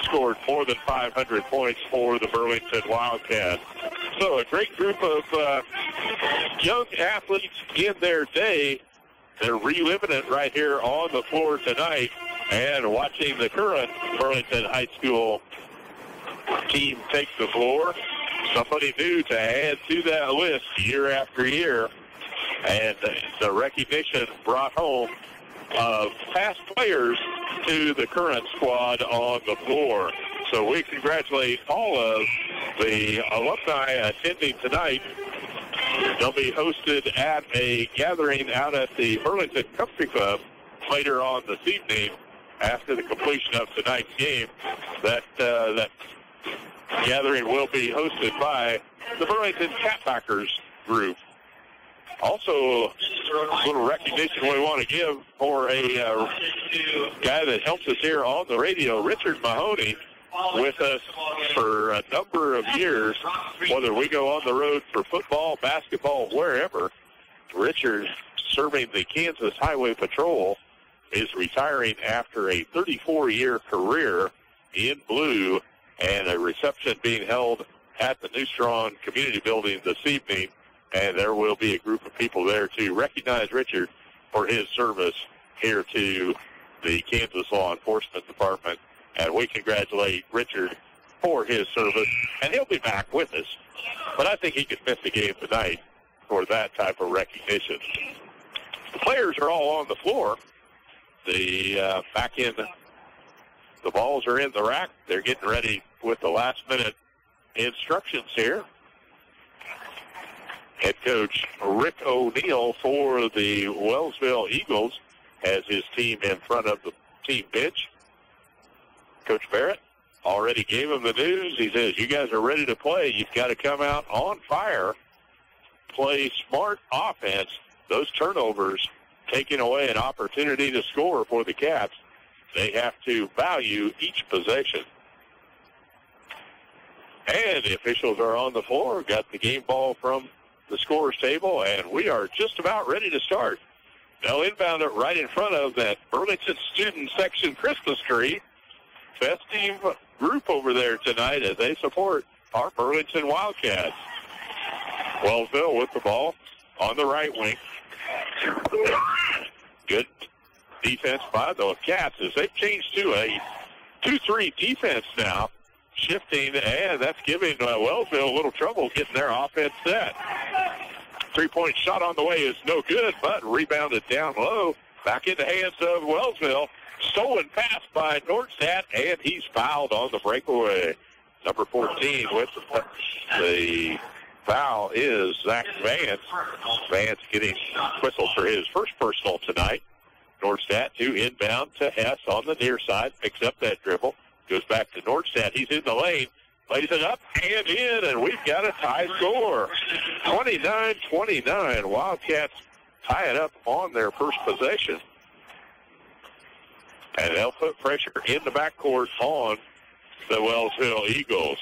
scored more than 500 points for the Burlington Wildcats. So a great group of young athletes in their day. They're reliving it right here on the floor tonight and watching the current Burlington High School team take the floor. Somebody new to add to that list year after year. And the recognition brought home of past players to the current squad on the floor. So we congratulate all of the alumni attending tonight. They'll be hosted at a gathering out at the Burlington Country Club later on this evening after the completion of tonight's game. That gathering will be hosted by the Burlington Catbackers group. Also, a little recognition we want to give for a guy that helps us here on the radio, Richard Mahoney, with us for a number of years, whether we go on the road for football, basketball, wherever. Richard, serving the Kansas Highway Patrol, is retiring after a 34-year career in blue, and a reception being held at the New Strong Community Building this evening. And there will be a group of people there to recognize Richard for his service here to the Kansas Law Enforcement Department. And we congratulate Richard for his service. And he'll be back with us. But I think he could miss the game tonight for that type of recognition. The players are all on the floor. The balls are in the rack. They're getting ready with the last-minute instructions here. Head coach Rick O'Neill for the Wellsville Eagles has his team in front of the team bench. Coach Barrett already gave him the news. He says, you guys are ready to play. You've got to come out on fire, play smart offense. Those turnovers taking away an opportunity to score for the Cats. They have to value each possession. And the officials are on the floor, got the game ball from the scorer's table, and we are just about ready to start. They'll inbound it right in front of that Burlington Student Section Christmas tree. Festive group over there tonight as they support our Burlington Wildcats. Wellsville with the ball on the right wing. Good defense by the Cats as they've changed to a 2-3 defense now. Shifting, and that's giving Wellsville a little trouble getting their offense set. Three-point shot on the way is no good, but rebounded down low. Back in the hands of Wellsville. Stolen pass by Nordstadt, and he's fouled on the breakaway. Number 14 with the foul is Zach Vance. Vance getting whistled for his first personal tonight. Nordstadt to inbound to Hess on the near side. Picks up that dribble. Goes back to Nordstadt. He's in the lane. Lays it up and in, and we've got a tie score. 29-29. Wildcats tie it up on their first possession. And they'll put pressure in the backcourt on the Wellsville Eagles.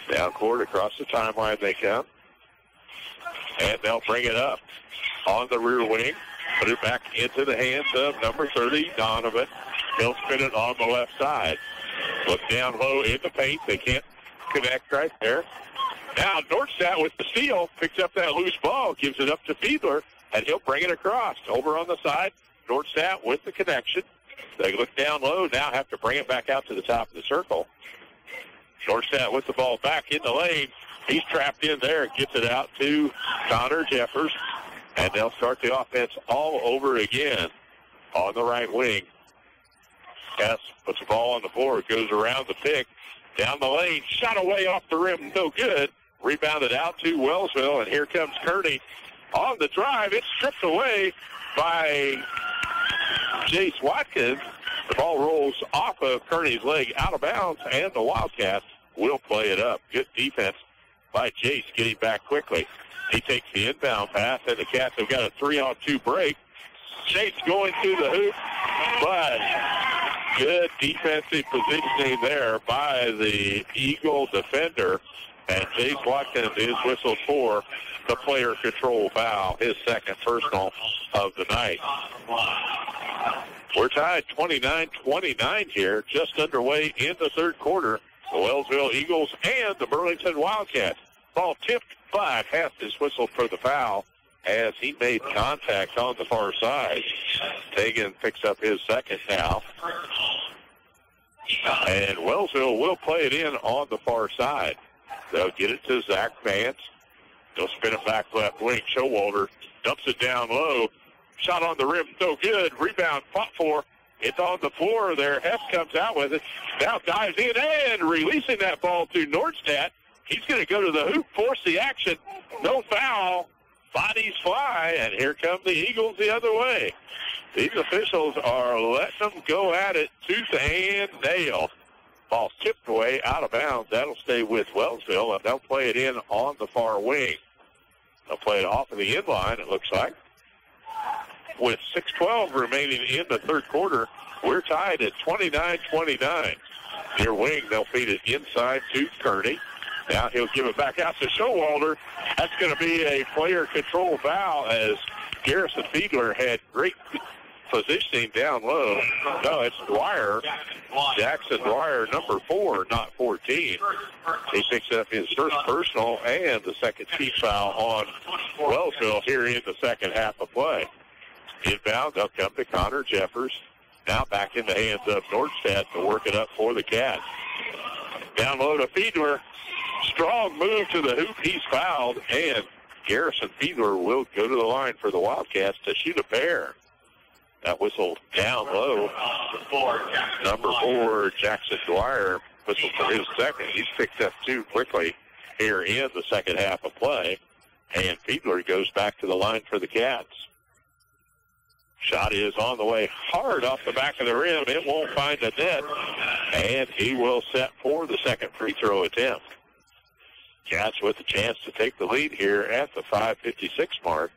Down court across the timeline they come. And they'll bring it up on the rear wing. Put it back into the hands of number 30, Donovan. He'll spin it on the left side. Look down low in the paint. They can't connect right there. Now Nordstadt with the steal. Picks up that loose ball. Gives it up to Fiedler. And he'll bring it across. Over on the side. Nordstadt with the connection. They look down low. Now have to bring it back out to the top of the circle. Nordstadt with the ball back in the lane. He's trapped in there. Gets it out to Connor Jeffers. And they'll start the offense all over again on the right wing. Hess puts the ball on the floor. Goes around the pick. Down the lane. Shot away off the rim. No good. Rebounded out to Wellsville. And here comes Kearney on the drive. It's stripped away by Jace Watkins. The ball rolls off of Kearney's leg out of bounds. And the Wildcats will play it up. Good defense by Jace getting back quickly. He takes the inbound pass, and the Cats have got a 3-on-2 break. Chase going to the hoop, but good defensive positioning there by the Eagle defender And Chase Watkins is whistled for the player control foul, his second personal of the night. We're tied 29-29 here, just underway in the third quarter. The Wellsville Eagles and the Burlington Wildcats. Ball tipped, but Heft is whistled for the foul as he made contact on the far side. Tegan picks up his second now. And Wellsville will play it in on the far side. They'll get it to Zach Vance. They'll spin it back left wing. Showalter dumps it down low. Shot on the rim, no good. Rebound fought for. It's on the floor there. Heft comes out with it. Now dives in and releasing that ball to Nordstedt. He's going to go to the hoop, force the action. No foul. Bodies fly, and here come the Eagles the other way. These officials are letting them go at it tooth and nail. Ball tipped away out of bounds. That'll stay with Wellsville, and they'll play it in on the far wing. They'll play it off of the end line, it looks like. With 6:12 remaining in the third quarter, we're tied at 29-29. Near wing, they'll feed it inside to Kearney. Now he'll give it back out to Showalter. That's going to be a player control foul as Garrison Fiedler had great positioning down low. No, it's Dwyer. Jackson Dwyer, number 4, not 14. He picks up his first personal and the second team foul on Wellsville here in the second half of play. Inbound, they'll come to Connor Jeffers. Now back in the hands of Nordstedt to work it up for the Cats. Down low to Fiedler. Strong move to the hoop. He's fouled, and Garrison Fiedler will go to the line for the Wildcats to shoot a pair. That whistle down low. Number 4, Jackson Dwyer, whistled for his second. He's picked up 2 quickly here in the second half of play. And Fiedler goes back to the line for the Cats. Shot is on the way hard off the back of the rim. It won't find the net. And he will set for the second free throw attempt. Cats with a chance to take the lead here at the 5:56 mark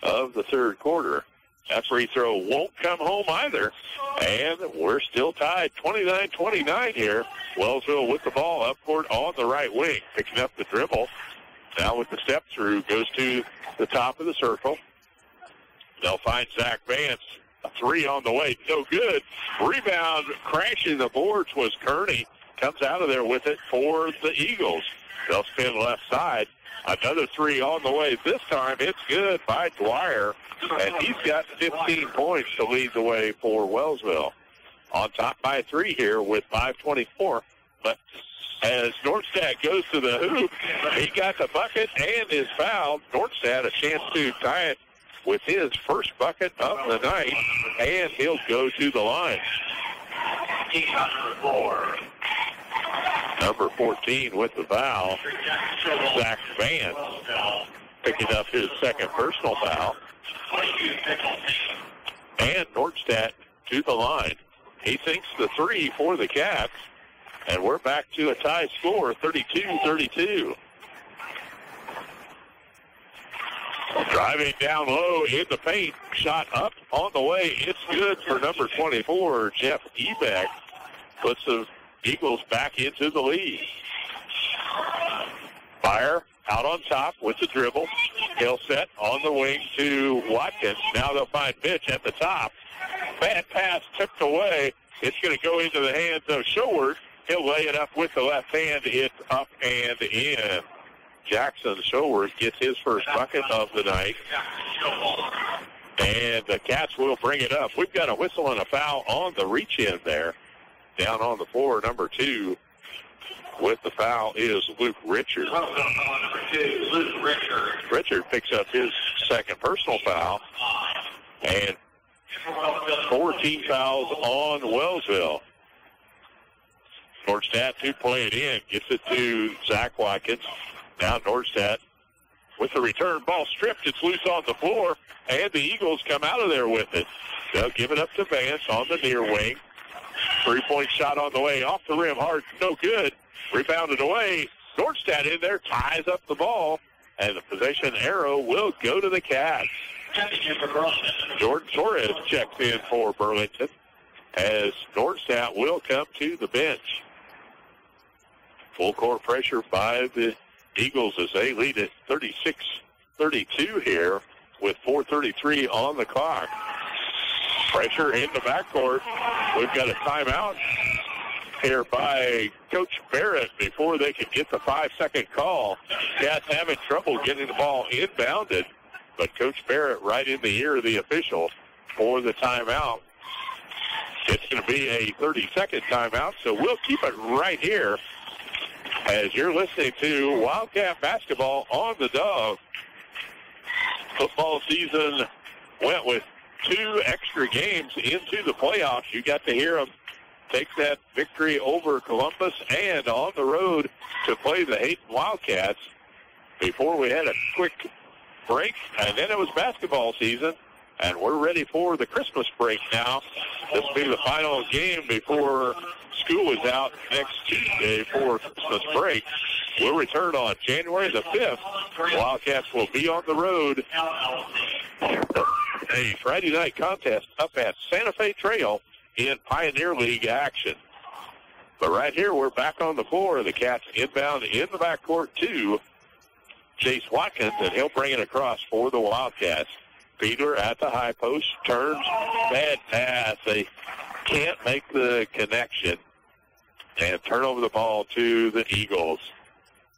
of the third quarter. That free throw won't come home either. And we're still tied 29-29 here. Wellsville with the ball up court on the right wing. Picking up the dribble. Now with the step through, goes to the top of the circle. They'll find Zach Vance. A 3 on the way. No good. Rebound crashing the boards was Kearney. Comes out of there with it for the Eagles. They'll spin left side. Another 3 on the way. This time it's good by Dwyer. And he's got 15 points to lead the way for Wellsville. On top by 3 here with 5:24. But as Nordstedt goes to the hoop, he got the bucket and is fouled. Nordstedt a chance to tie it with his first bucket of the night. And he'll go to the line. Number 14 with the foul, Zach Vance, picking up his second personal foul. And Nordstedt to the line. He sinks the 3 for the Cats, and we're back to a tie score, 32-32. Driving down low in the paint, shot up on the way. It's good for number 24, Jeff Ebeck. Puts the Eagles back into the lead. Fire out on top with the dribble. He'll set on the wing to Watkins. Now they'll find Mitch at the top. Bad pass tipped away. It's going to go into the hands of Showard. He'll lay it up with the left hand. It's up and in. Jackson Showard gets his first bucket of the night. And the Cats will bring it up. We've got a whistle and a foul on the reach in there. Down on the floor, number 2 with the foul is Luke Richard. Richard picks up his second personal foul. And 14 fouls on Wellsville. Nordstedt to play it in. Gets it to Zach Watkins. Now Nordstedt with the return. Ball stripped. It's loose on the floor. And the Eagles come out of there with it. They'll give it up to Vance on the near wing. 3-point shot on the way. Off the rim. Hard. No good. Rebounded away. Nordstedt in there. Ties up the ball. And the possession arrow will go to the Cats. Jordan Torres checks in for Burlington as Nordstedt will come to the bench. Full court pressure by the Eagles as they lead at 36-32 here with 4:33 on the clock. Pressure in the backcourt. We've got a timeout here by Coach Barrett before they can get the 5-second call. Cats having trouble getting the ball inbounded, but Coach Barrett right in the ear of the official for the timeout. It's going to be a 30-second timeout, so we'll keep it right here as you're listening to Wildcat basketball on the Dawg. Football season went with 2 extra games into the playoffs. You got to hear them take that victory over Columbus and on the road to play the Hayden Wildcats before we had a quick break, and then it was basketball season, and we're ready for the Christmas break now. This will be the final game before school is out next Tuesday for Christmas break. We'll return on January the 5th. Wildcats will be on the road. A Friday night contest up at Santa Fe Trail in Pioneer League action. But right here, we're back on the floor. The Cats inbound in the backcourt to Chase Watkins, and he'll bring it across for the Wildcats. Fiedler at the high post, turns, bad pass. They can't make the connection and turn over the ball to the Eagles.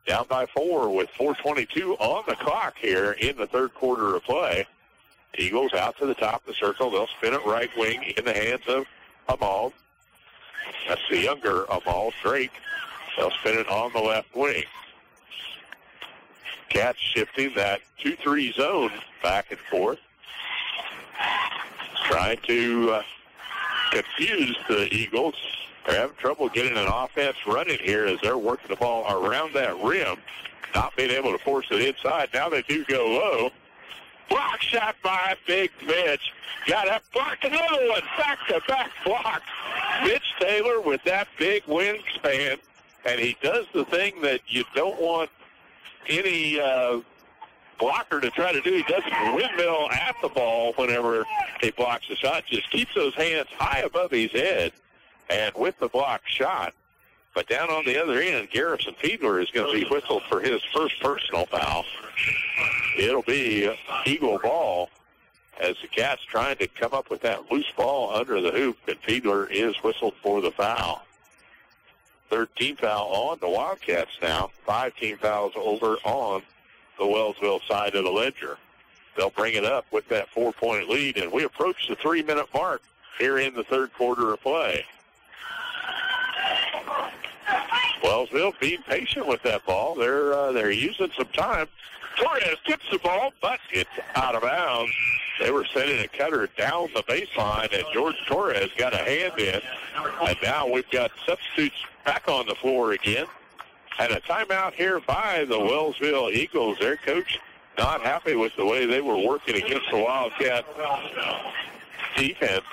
Down by 4 with 4:22 on the clock here in the third quarter of play. Eagles out to the top of the circle. They'll spin it right wing in the hands of Amal. That's the younger Amal, Drake. They'll spin it on the left wing. Cats shifting that 2-3 zone back and forth. Trying to confuse the Eagles. They're having trouble getting an offense running here as they're working the ball around that rim, not being able to force it inside. Now they do go low. Block shot by Big Mitch. Got up, block another one, back-to-back block. Mitch Taylor with that big wingspan, and he does the thing that you don't want any blocker to try to do. He doesn't windmill at the ball whenever he blocks a shot. Just keeps those hands high above his head and with the block shot. But down on the other end, Garrison Fiedler is going to be whistled for his first personal foul. It'll be Eagle ball as the Cats trying to come up with that loose ball under the hoop, and Fiedler is whistled for the foul. 3rd team foul on the Wildcats now. 5 team fouls over on the Wellsville side of the ledger. They'll bring it up with that 4-point lead, and we approach the 3-minute mark here in the third quarter of play. Wellsville being patient with that ball. They're using some time. Torres gets the ball, but it's out of bounds. They were sending a cutter down the baseline, and Jordan Torres got a hand in. And now we've got substitutes back on the floor again. And a timeout here by the Wellsville Eagles. Their coach not happy with the way they were working against the Wildcat defense.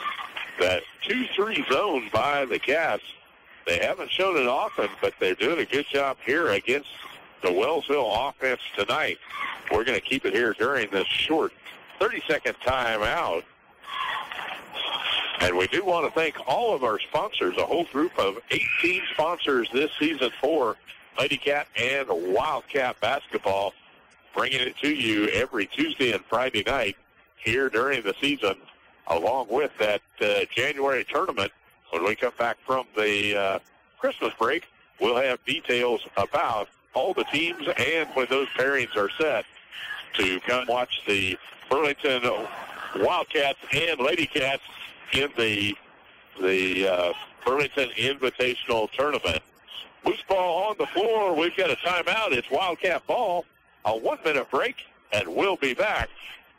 That 2-3 zone by the Cats. They haven't shown it often, but they're doing a good job here against the Wellsville offense tonight. We're going to keep it here during this short 30-second timeout. And we do want to thank all of our sponsors, a whole group of 18 sponsors this season for Lady Cat and Wildcat basketball, bringing it to you every Tuesday and Friday night here during the season, along with that January tournament. When we come back from the Christmas break, we'll have details about all the teams and when those pairings are set to come watch the Burlington Wildcats and Lady Cats in the Burlington Invitational Tournament. Loose ball on the floor. We've got a timeout. It's Wildcat ball. A 1-minute break, and we'll be back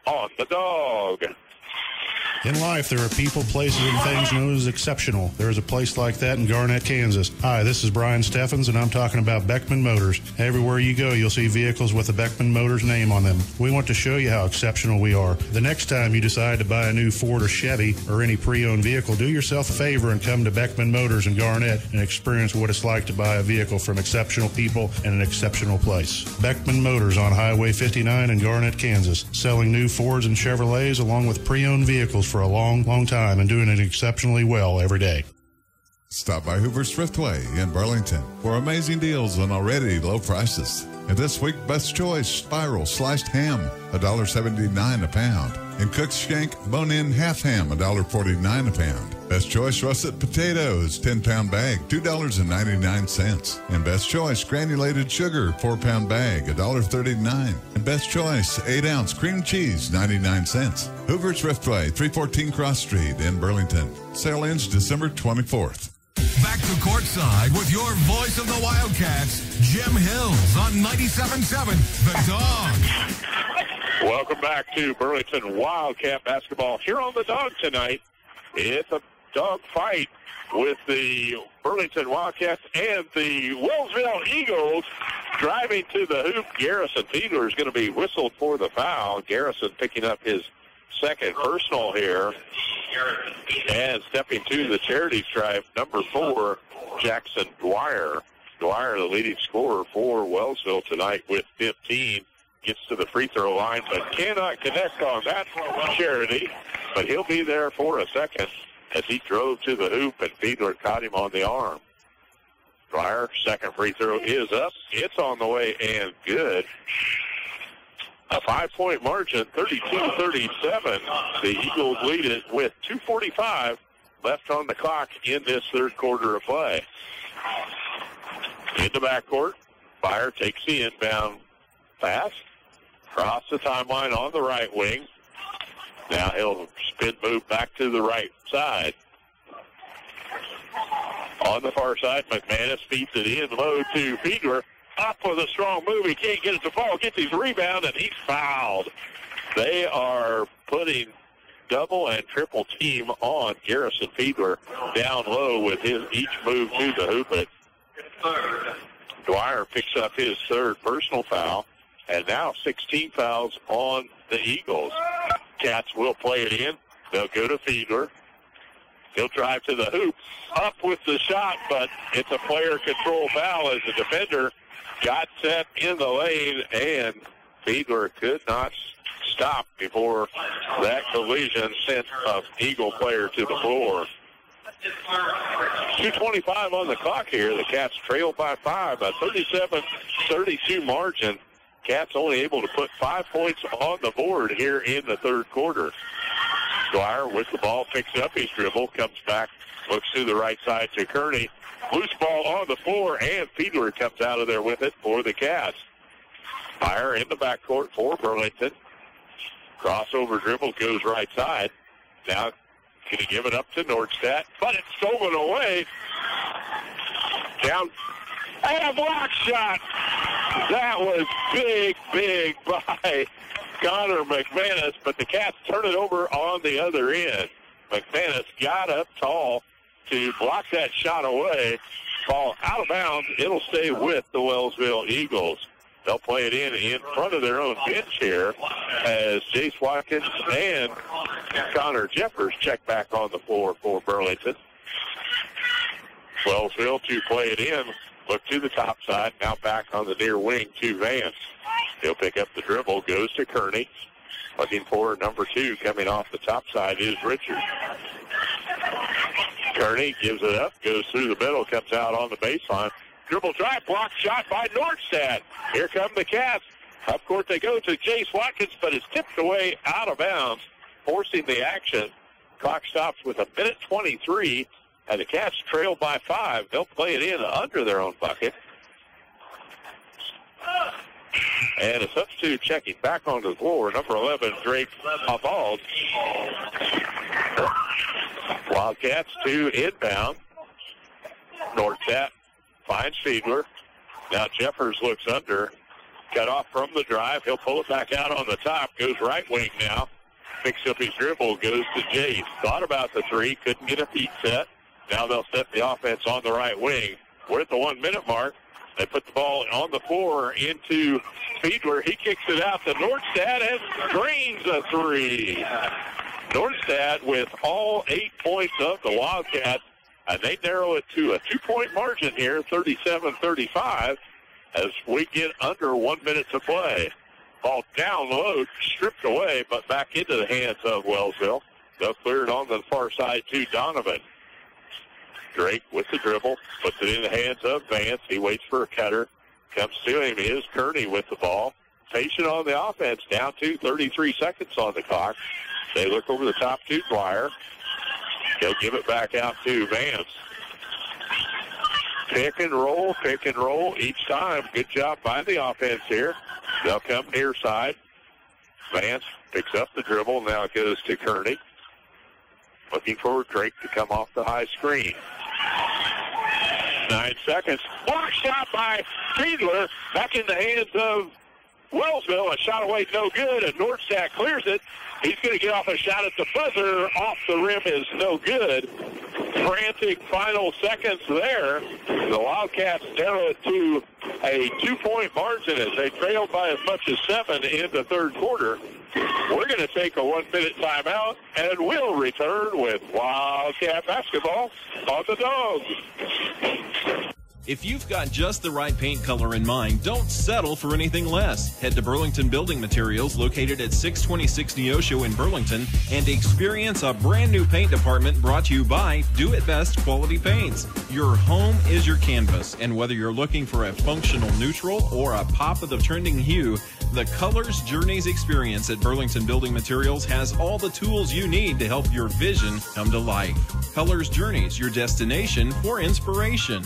on the Dawg. In life, there are people, places, and things known as exceptional. There is a place like that in Garnett, Kansas. Hi, this is Brian Steffens, and I'm talking about Beckman Motors. Everywhere you go, you'll see vehicles with the Beckman Motors name on them. We want to show you how exceptional we are. The next time you decide to buy a new Ford or Chevy or any pre-owned vehicle, do yourself a favor and come to Beckman Motors in Garnett and experience what it's like to buy a vehicle from exceptional people in an exceptional place. Beckman Motors on Highway 59 in Garnett, Kansas, selling new Fords and Chevrolets along with pre-owned vehicles for a long, long time and doing it exceptionally well every day. Stop by Hoover's Thriftway in Burlington for amazing deals on already low prices. And this week, Best Choice Spiral Sliced Ham, $1.79 a pound. And Cook's Shank Bone-In Half Ham, $1.49 a pound. Best Choice Russet Potatoes, 10-pound bag, $2.99. And Best Choice Granulated Sugar, 4-pound bag, $1.39. And Best Choice 8-ounce Cream Cheese, 99 cents. Hoover's Thriftway, 314 Cross Street in Burlington. Sale ends December 24th. Back to courtside with your voice of the Wildcats, Jim Hills on 97.7 The Dog. Welcome back to Burlington Wildcat basketball here on the Dog tonight. It's a dog fight with the Burlington Wildcats and the Wellsville Eagles driving to the hoop. Garrison Fiedler is going to be whistled for the foul. Garrison picking up his second personal here. And stepping to the charity stripe, number 4, Jackson Dwyer. Dwyer, the leading scorer for Wellsville tonight with 15. Gets to the free throw line, but cannot connect on that charity. But he'll be there for a second as he drove to the hoop, and Fiedler caught him on the arm. Dwyer, second free throw is up. It's on the way and good. A 5-point margin, 32-37. The Eagles lead it with 2:45 left on the clock in this third quarter of play. In the backcourt, Fire takes the inbound pass. Cross the timeline on the right wing. Now he'll spin move back to the right side. On the far side, McManus feeds it in low to Fiedler. Up with a strong move. He can't get it to fall. Gets his rebound, and he's fouled. They are putting double and triple team on Garrison Fiedler down low with each move to the hoop. Dwyer picks up his third personal foul. And now 16 fouls on the Eagles. Cats will play it in. They'll go to Fiedler. He'll drive to the hoop. Up with the shot, but it's a player control foul as the defender got set in the lane, and Fiedler could not stop before that collision sent an Eagle player to the floor. 2:25 on the clock here. The Cats trail by 5, a 37-32 margin. Cats only able to put 5 points on the board here in the third quarter. Dwyer with the ball, picks up his dribble, comes back, looks to the right side to Kearney. Loose ball on the floor, and Fiedler comes out of there with it for the Cats. Fire in the backcourt for Burlington. Crossover dribble goes right side. Now going to give it up to Nordstadt, but it's stolen away. Down. And a block shot. That was big by Connor McManus, but the Cats turn it over on the other end. McManus got up tall to block that shot away. Ball out of bounds. It'll stay with the Wellsville Eagles. They'll play it in front of their own bench here as Jace Watkins and Connor Jeffers check back on the floor for Burlington. Wellsville to play it in. Look to the top side. Now back on the near wing to Vance. He'll pick up the dribble. Goes to Kearney. Looking for number 2 coming off the top side is Richard. Kearney gives it up. Goes through the middle. Comes out on the baseline. Dribble drive. Block shot by Nordstadt. Here come the Cats. Up court they go to Jace Watkins, but it's tipped away out of bounds, forcing the action. Clock stops with 1:23. And the Cats trail by 5. They'll play it in under their own bucket. And a substitute checking back onto the floor. Number 11, Drake Pavald. Wildcats to inbound. Nordstadt finds Fiedler. Now Jeffers looks under. Cut off from the drive. He'll pull it back out on the top. Goes right wing now. Picks up his dribble. Goes to Jace. Thought about the 3. Couldn't get a feet set. Now they'll set the offense on the right wing. We're at the 1-minute mark. They put the ball on the floor into Fiedler. He kicks it out to Nordstadt and drains a 3. Nordstadt with all 8 points of the Wildcats, and they narrow it to a 2-point margin here, 37-35, as we get under 1 minute to play. Ball down low, stripped away, but back into the hands of Wellsville. They'll clear it on the far side to Donovan. Drake with the dribble, puts it in the hands of Vance. He waits for a cutter. Comes to him is Kearney with the ball. Patient on the offense, down to 33 seconds on the clock. They look over the top to Dwyer. He'll give it back out to Vance. Pick and roll each time. Good job by the offense here. They'll come near side. Vance picks up the dribble. Now it goes to Kearney. Looking for Drake to come off the high screen. 9 seconds. Block shot by Fiedler. Back in the hands of Wellsville. A shot away, no good. And Nordstadt clears it. He's going to get off a shot at the buzzer. Off the rim is no good. Frantic final seconds there. The Wildcats narrow it to a 2-point margin as they trailed by as much as 7 in the third quarter. We're going to take a 1-minute timeout, and we'll return with Wildcat basketball on the Dawg. If you've got just the right paint color in mind, don't settle for anything less. Head to Burlington Building Materials, located at 626 Neosho in Burlington, and experience a brand new paint department brought to you by Do It Best Quality Paints. Your home is your canvas, and whether you're looking for a functional neutral or a pop of the trending hue, the Colors Journeys experience at Burlington Building Materials has all the tools you need to help your vision come to life. Colors Journeys, your destination for inspiration.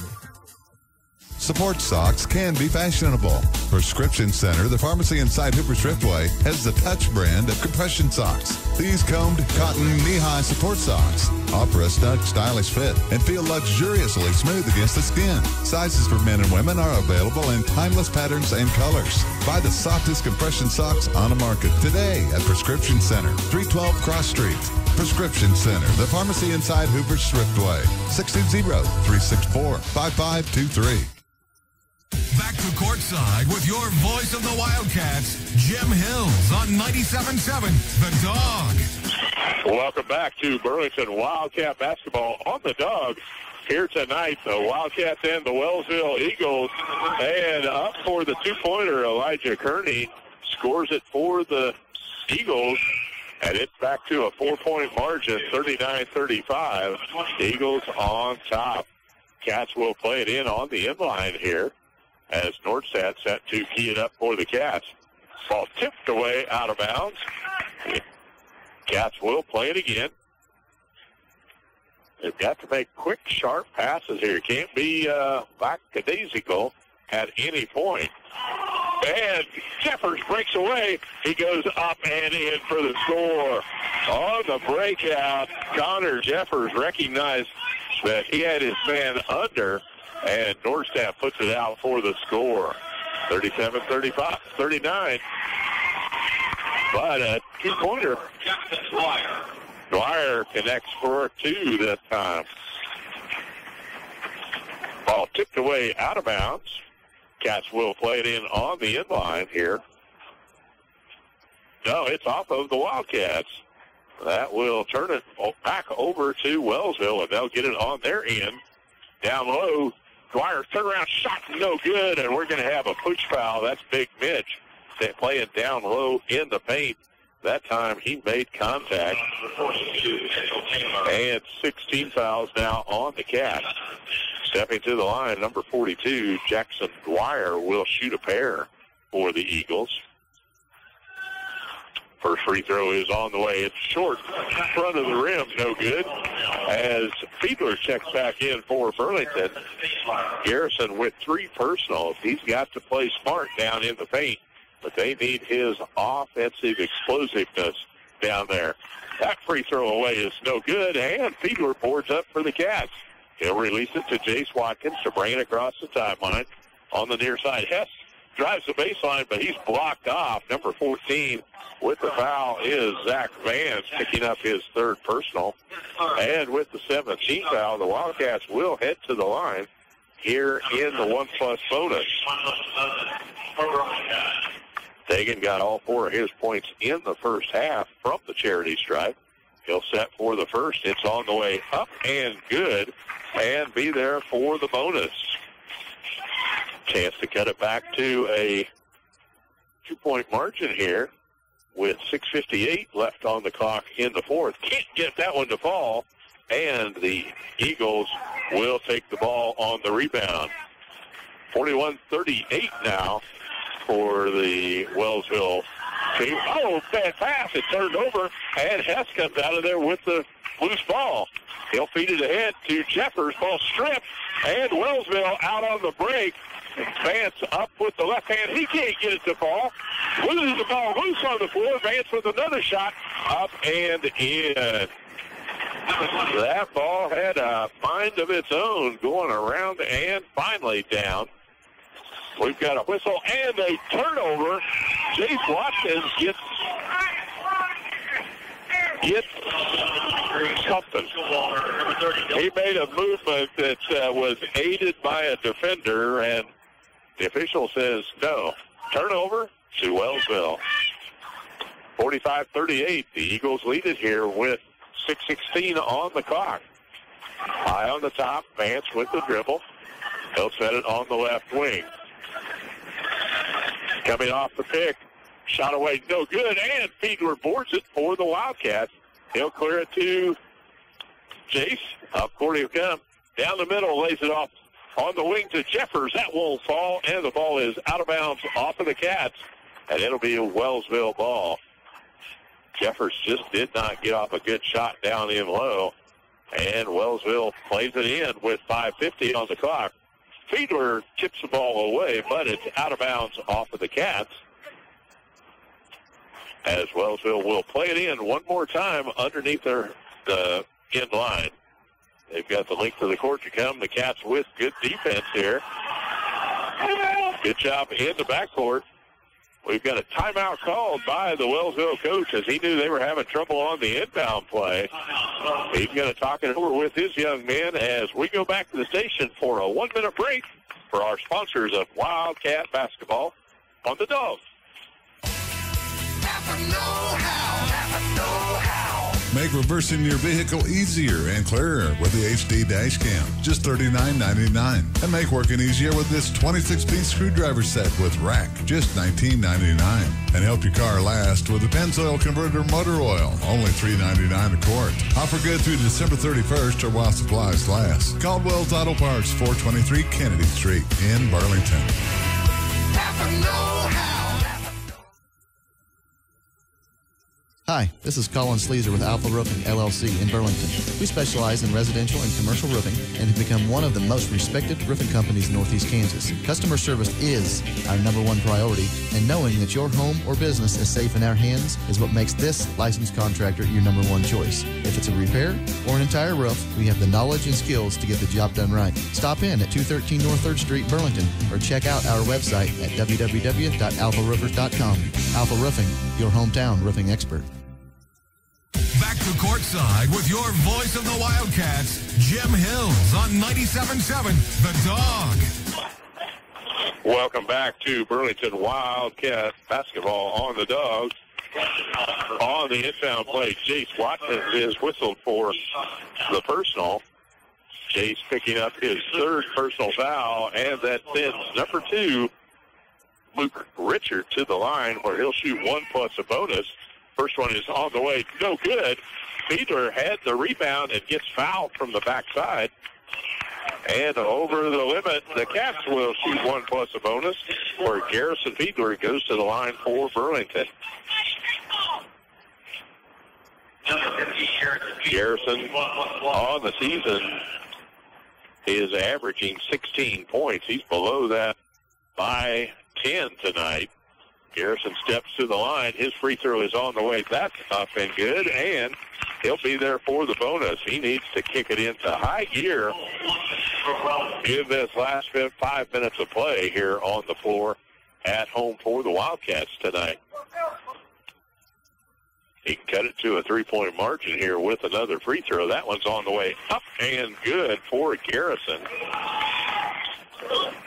Sports socks can be fashionable. Prescription Center, the pharmacy inside Hooper Thriftway, has the Touch brand of compression socks. These combed cotton knee-high support socks offer a snug, stylish fit and feel luxuriously smooth against the skin. Sizes for men and women are available in timeless patterns and colors. Buy the softest compression socks on the market today at Prescription Center, 312 Cross Street. Prescription Center, the pharmacy inside Hooper's Thriftway, 620-364-5523. Back to courtside with your voice of the Wildcats, Jim Hills on 97.7 The Dawg. Welcome back to Burlington Wildcat basketball on the Dawg. Here tonight, the Wildcats and the Wellsville Eagles. And up for the two-pointer, Elijah Kearney scores it for the Eagles. And it's back to a 4-point margin, 39-35. Eagles on top. Cats will play it in on the inline here, as Nordstadt set to key it up for the Cats. Ball tipped away out of bounds. Cats will play it again. They've got to make quick, sharp passes here. Can't be lackadaisical at any point. And Jeffers breaks away. He goes up and in for the score. On the breakout, Connor Jeffers recognized that he had his man under, and Nordstadt puts it out for the score. 37-39. But a two-pointer. Dwyer connects for 2 this time. Ball tipped away out of bounds. Cats will play it in on the inline here. No, it's off of the Wildcats. That will turn it back over to Wellsville, and they'll get it on their end. Down low, Dwyer's turnaround shot, no good, and we're going to have a push foul. That's Big Mitch playing down low in the paint. That time he made contact. And 16 fouls now on the Cats. Stepping to the line, number 42, Jackson Dwyer, will shoot a pair for the Eagles. First free throw is on the way. It's short, front of the rim, no good. As Fiedler checks back in for Burlington. Garrison with 3 personals. He's got to play smart down in the paint, but they need his offensive explosiveness down there. That free throw away is no good, and Fiedler boards up for the Cats. He'll release it to Jace Watkins to bring it across the timeline. On the near side, Hess drives the baseline, but he's blocked off. Number 14 with the foul is Zach Vance, picking up his 3rd personal. And with the 17th foul, the Wildcats will head to the line here in the 1+ bonus. Dagan got all 4 of his points in the first half from the charity stripe. He'll set for the first. It's on the way up and good, and be there for the bonus. Chance to cut it back to a 2-point margin here with 6:58 left on the clock in the fourth. Can't get that one to fall. and the Eagles will take the ball on the rebound. 41-38 now for the Wellsville team. Oh, bad pass. It turned over, and Hess comes out of there with the loose ball. He'll feed it ahead to Jeffers. Ball stripped, and Wellsville out on the break. Vance up with the left hand. He can't get it to fall. Loses the ball loose on the floor. Vance with another shot. Up and in. That ball had a mind of its own, going around and finally down. We've got a whistle and a turnover. Jace Watkins gets something. He made a movement that was aided by a defender, and the official says no. Turnover to Wellsville. 45-38. The Eagles lead it here with 6:16 on the clock. High on the top, Vance with the dribble. He'll set it on the left wing. Coming off the pick. Shot away, no good, and Fiedler boards it for the Wildcats. He'll clear it to Jace. Up court he'll come. Down the middle, lays it off on the wing to Jeffers. That won't fall, and the ball is out of bounds off of the Cats, and it'll be a Wellsville ball. Jeffers just did not get off a good shot down in low, and Wellsville plays it in with 5:50 on the clock. Fiedler chips the ball away, but it's out of bounds off of the Cats, as Wellsville will play it in one more time underneath the end line. They've got the length of the court to come. The Cats with good defense here. Good job in the backcourt. We've got a timeout called by the Wellsville coach, as he knew they were having trouble on the inbound play. He's going to talk it over with his young men as we go back to the station for a 1-minute break for our sponsors of Wildcat basketball on the Dawg. Make reversing your vehicle easier and clearer with the HD dash cam, just $39.99. And make working easier with this 26-piece screwdriver set with rack, just $19.99. And help your car last with the Pennzoil Converter Motor Oil, only $3.99 a quart. Offer good through December 31st or while supplies last. Caldwell's Auto Parts, 423 Kennedy Street in Burlington. Hi, this is Colin Sleazer with Alpha Roofing, LLC in Burlington. We specialize in residential and commercial roofing and have become one of the most respected roofing companies in Northeast Kansas. Customer service is our #1 priority, and knowing that your home or business is safe in our hands is what makes this licensed contractor your #1 choice. If it's a repair or an entire roof, we have the knowledge and skills to get the job done right. Stop in at 213 North 3rd Street, Burlington, or check out our website at www.alpharoofers.com. Alpha Roofing, your hometown roofing expert. Back to courtside with your voice of the Wildcats, Jim Hills on 97.7 The Dawg. Welcome back to Burlington Wildcat basketball on the Dawg. On the inbound play, Jace Watkins is whistled for the personal. Jace picking up his 3rd personal foul, and that sends number 2, Luke Richard, to the line where he'll shoot 1 plus a bonus. First one is on the way, no good. Fiedler had the rebound and gets fouled from the backside. And over the limit, the Cats will shoot 1 plus a bonus, where Garrison Fiedler goes to the line for Burlington. Garrison on the season is averaging 16 points. He's below that by 10 tonight. Garrison steps to the line. His free throw is on the way. That's up and good, and he'll be there for the bonus. He needs to kick it into high gear in this last 5 minutes of play here on the floor at home for the Wildcats tonight. He can cut it to a 3-point margin here with another free throw. That one's on the way up and good for Garrison.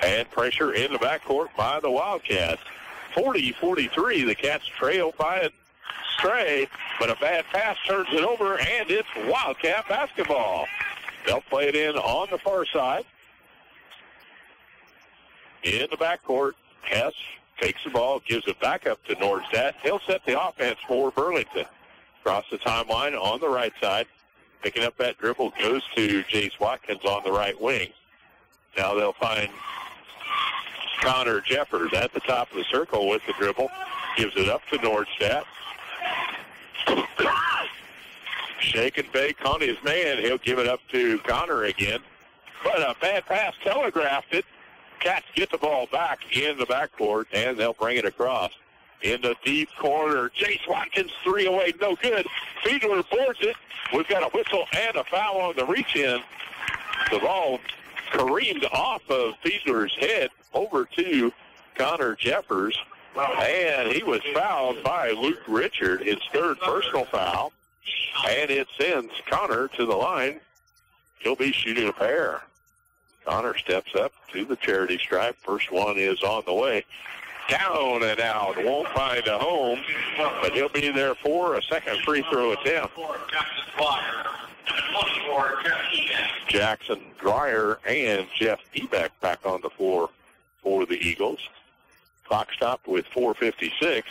And pressure in the backcourt by the Wildcats. 40-43, the Cats trail by a stray, but a bad pass turns it over, and it's Wildcat basketball. They'll play it in on the far side. In the backcourt, Hess takes the ball, gives it back up to Nordstad. He'll set the offense for Burlington. Across the timeline on the right side. Picking up that dribble goes to Jace Watkins on the right wing. Now they'll find Connor Jeffers at the top of the circle with the dribble. Gives it up to Nordstadt. Shake and bake on his man. He'll give it up to Connor again. But a bad pass telegraphed it. Cats get the ball back in the backcourt, and they'll bring it across. In the deep corner, Jace Watkins, 3 away, no good. Fiedler boards it. We've got a whistle and a foul on the reach-in. The ball careened off of Fiedler's head over to Connor Jeffers, and he was fouled by Luke Richard, his third personal foul, and it sends Connor to the line. He'll be shooting a pair. Connor steps up to the charity stripe. First one is on the way. Down and out. Won't find a home, but he'll be there for a second free throw attempt. Jackson Dwyer and Jeff Ebeck back on the floor for the Eagles. Clock stopped with 4:56,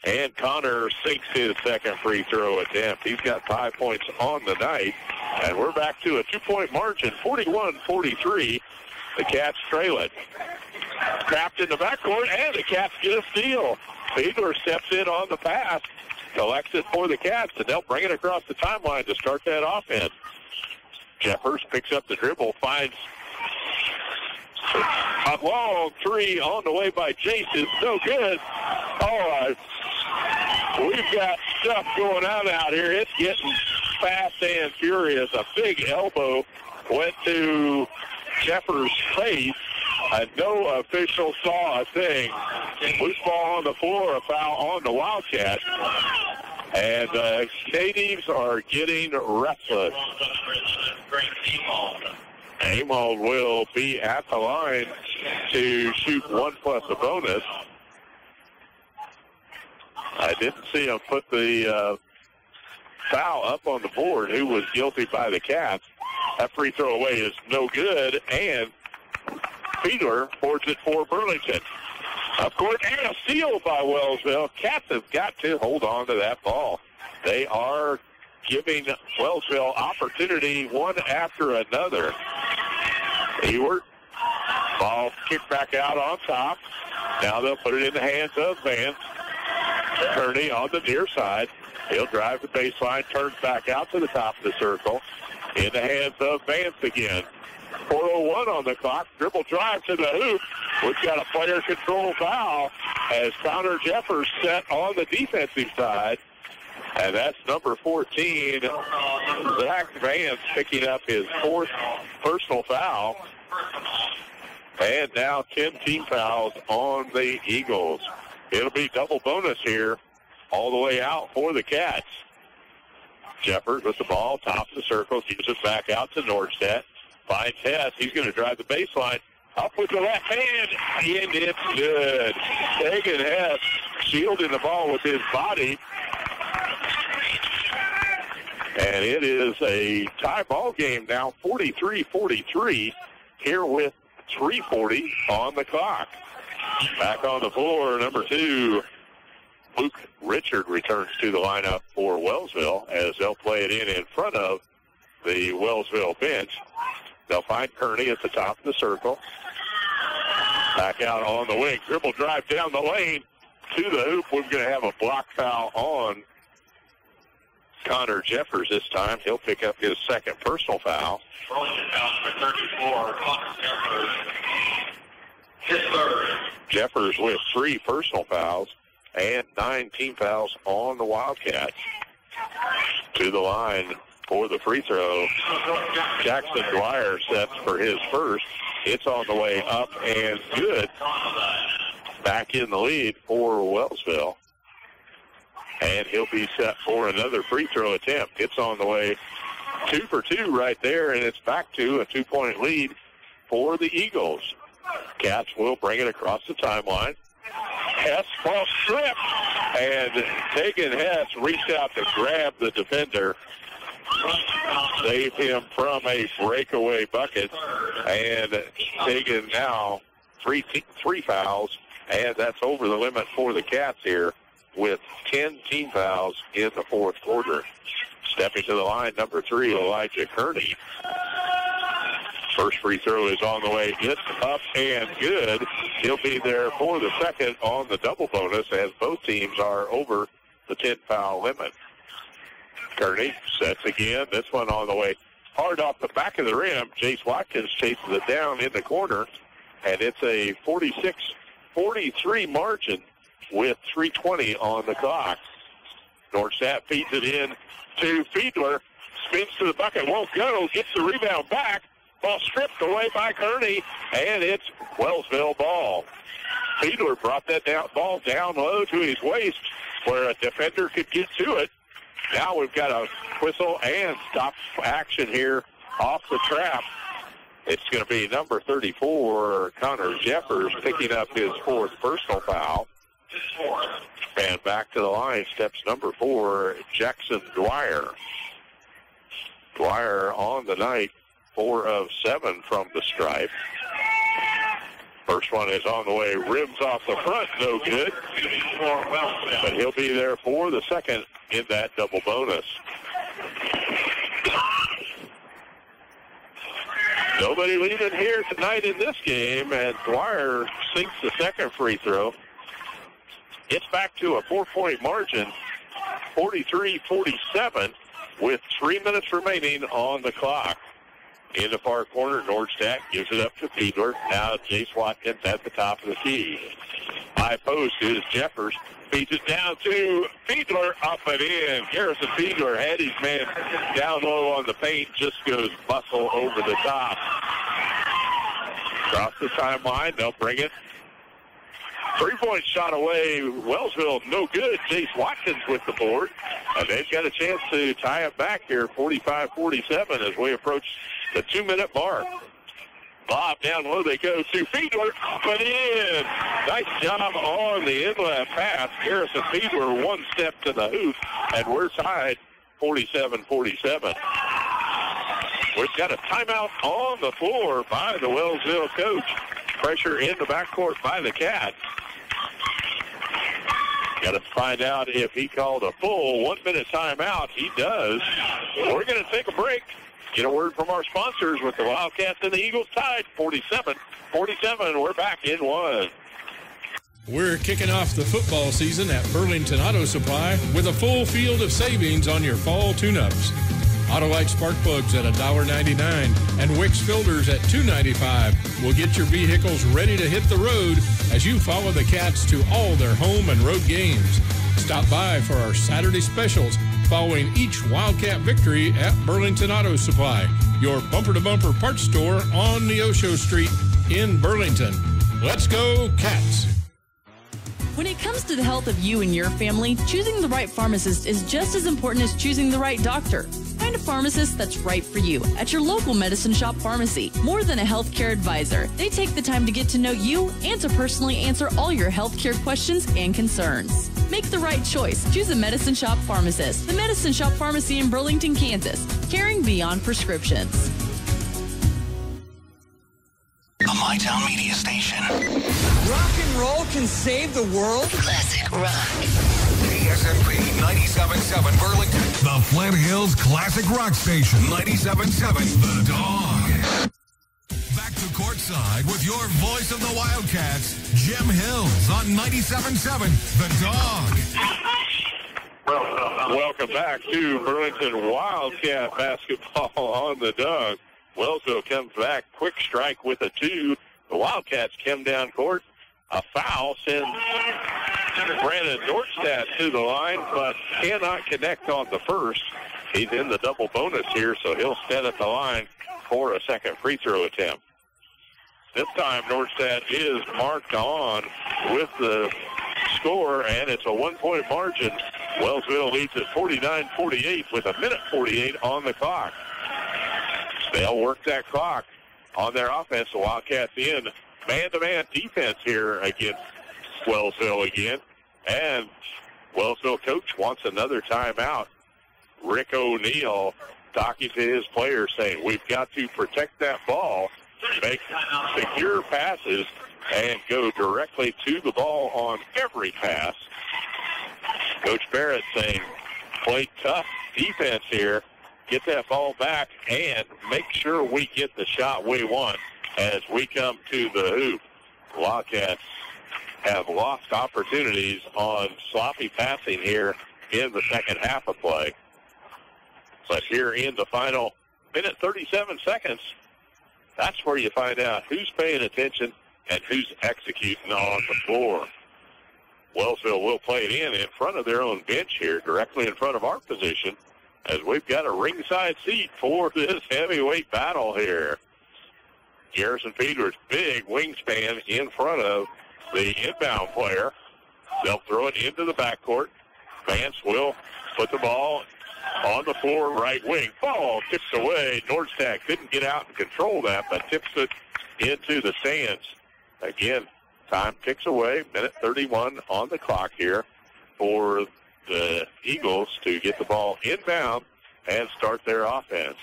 and Connor sinks his second free throw attempt. He's got 5 points on the night, and we're back to a 2-point margin, 41-43. The Cats trail it. Trapped in the backcourt, and the Cats get a steal. Fiedler steps in on the pass, collects it for the Cats, and they'll bring it across the timeline to start that offense. Jeffers picks up the dribble, finds a long three on the way by Jason. No good. Oh, we've got stuff going on out here. It's getting fast and furious. A big elbow went to Jeffers' face. No official saw a thing. Loose ball on the floor, a foul on the Wildcats. And natives are getting restless. Amos will be at the line to shoot 1 plus a bonus. I didn't see him put the foul up on the board. Who was guilty by the Cats? That free throw away is no good, and Fiedler boards it for Burlington. Up court, and a steal by Wellsville. Cats have got to hold on to that ball. They are giving Wellsville opportunity one after another. Ewert, ball kicked back out on top. Now they'll put it in the hands of Vance. Kearney on the near side. He'll drive the baseline, turns back out to the top of the circle. In the hands of Vance again. 4:01 on the clock. Dribble drive to the hoop. We've got a player control foul as Connor Jeffers set on the defensive side. And that's number 14, Zach Vance, picking up his fourth personal foul. And now 10 team fouls on the Eagles. It'll be double bonus here all the way out for the Cats. Jeffers with the ball, tops the circle, gives it back out to Nordstadt. Finds Hess. He's going to drive the baseline. Up with the left hand, and it's good. Hagen Hess shielding the ball with his body. And it is a tie ball game now, 43-43, here with 3:40 on the clock. Back on the floor, number 2, Luke Richard returns to the lineup for Wellsville as they'll play it in front of the Wellsville bench. They'll find Kearney at the top of the circle. Back out on the wing. Dribble drive down the lane to the hoop. We're going to have a block foul on Connor Jeffers this time. He'll pick up his second personal foul. Jeffers with 3 personal fouls and 9 team fouls on the Wildcats. To the line for the free throw. Jackson Dwyer sets for his first. It's on the way up and good. Back in the lead for Wellsville. And he'll be set for another free throw attempt. It's on the way 2 for 2 right there, and it's back to a 2-point lead for the Eagles. Cats will bring it across the timeline. Hess ball stripped, and Hagen Hess reached out to grab the defender. Save him from a breakaway bucket. And Hagen now three fouls, and that's over the limit for the Cats here with 10 team fouls in the fourth quarter. Stepping to the line, number 3, Elijah Kearney. First free throw is on the way. It's up and good. He'll be there for the second on the double bonus as both teams are over the 10-foul limit. Kearney sets again. This one on the way. Hard off the back of the rim. Jace Watkins chases it down in the corner. And it's a 46-43 margin with 3:20 on the clock. Nordstadt feeds it in to Fiedler. Spins to the bucket. Won't go. Gets the rebound back. Ball stripped away by Kearney. And it's Wellsville ball. Fiedler brought that ball down low to his waist where a defender could get to it. Now we've got a whistle and stop action here off the trap. It's going to be number 34, Connor Jeffers, picking up his 4th personal foul. And back to the line steps number 4, Jackson Dwyer. Dwyer on the night, 4 of 7 from the stripe. First one is on the way, rims off the front, no good. But he'll be there for the second in that double bonus. Nobody leaving here tonight in this game, and Dwyer sinks the second free throw. It's back to a 4-point margin, 43-47, with 3 minutes remaining on the clock. In the far corner, Nordstadt gives it up to Fiedler. Now Jace Watkins at the top of the key. High post is Jeffers. Feeds it down to Fiedler, up and in. Garrison Fiedler had his man down low on the paint, just goes bustle over the top. Across the timeline, they'll bring it. 3-point shot away. Wellsville, no good. Jace Watkins with the board. And they've got a chance to tie it back here, 45-47, as we approach the 2-minute mark. Bob down low they go to Fiedler, up and in. Nice job on the inlet pass. Garrison Fiedler 1 step to the hoop, and we're tied 47-47. We've got a timeout on the floor by the Wellsville coach. Pressure in the backcourt by the Cats. Got to find out if he called a full 1-minute timeout. He does. We're going to take a break. Get a word from our sponsors with the Wildcats and the Eagles tied 47-47. We're back in 1. We're kicking off the football season at Burlington Auto Supply with a full field of savings on your fall tune-ups. Autolite spark plugs at $1.99 and Wix filters at $2.95 will get your vehicles ready to hit the road as you follow the Cats to all their home and road games. Stop by for our Saturday specials following each Wildcat victory at Burlington Auto Supply, your bumper-to-bumper parts store on Neosho Street in Burlington. Let's go, Cats! When it comes to the health of you and your family, choosing the right pharmacist is just as important as choosing the right doctor. Find a pharmacist that's right for you at your local Medicine Shop pharmacy. More than a healthcare advisor, they take the time to get to know you and to personally answer all your healthcare questions and concerns. Make the right choice. Choose a Medicine Shop pharmacist. The Medicine Shop Pharmacy in Burlington, Kansas. Caring beyond prescriptions. A MyTown media station. Rock and roll can save the world. Classic rock. KSMP 97.7 Burlington. The Flint Hills Classic Rock Station. 97.7 The Dawg. Back to courtside with your voice of the Wildcats, Jim Hills on 97.7 The Dawg. Welcome back to Burlington Wildcat basketball on the Dawg. Wellsville comes back, quick strike with a 2. The Wildcats come down court. A foul sends Brandon Nordstadt to the line, but cannot connect on the first. He's in the double bonus here, so he'll stand at the line for a second free throw attempt. This time, Nordstadt is marked on with the score, and it's a 1-point margin. Wellsville leads at 49-48 with 1:48 on the clock. They'll work that clock on their offense. The Wildcats in man-to-man defense here against Wellsville again. And Wellsville coach wants another timeout. Rick O'Neill talking to his players saying, we've got to protect that ball, make secure passes, and go directly to the ball on every pass. Coach Barrett saying, play tough defense here, get that ball back, and make sure we get the shot we want as we come to the hoop. Wildcats have lost opportunities on sloppy passing here in the second half of play. But here in the final minute, 37 seconds, that's where you find out who's paying attention and who's executing on the floor. Wellsville will play it in front of their own bench here, directly in front of our position, as we've got a ringside seat for this heavyweight battle here. Garrison Fiedler's big wingspan in front of the inbound player. They'll throw it into the backcourt. Vance will put the ball on the floor, right wing. Ball tips away. Nordstad couldn't get out and control that, but tips it into the stands. Again, time ticks away. Minute 31 on the clock here for the Eagles to get the ball inbound and start their offense.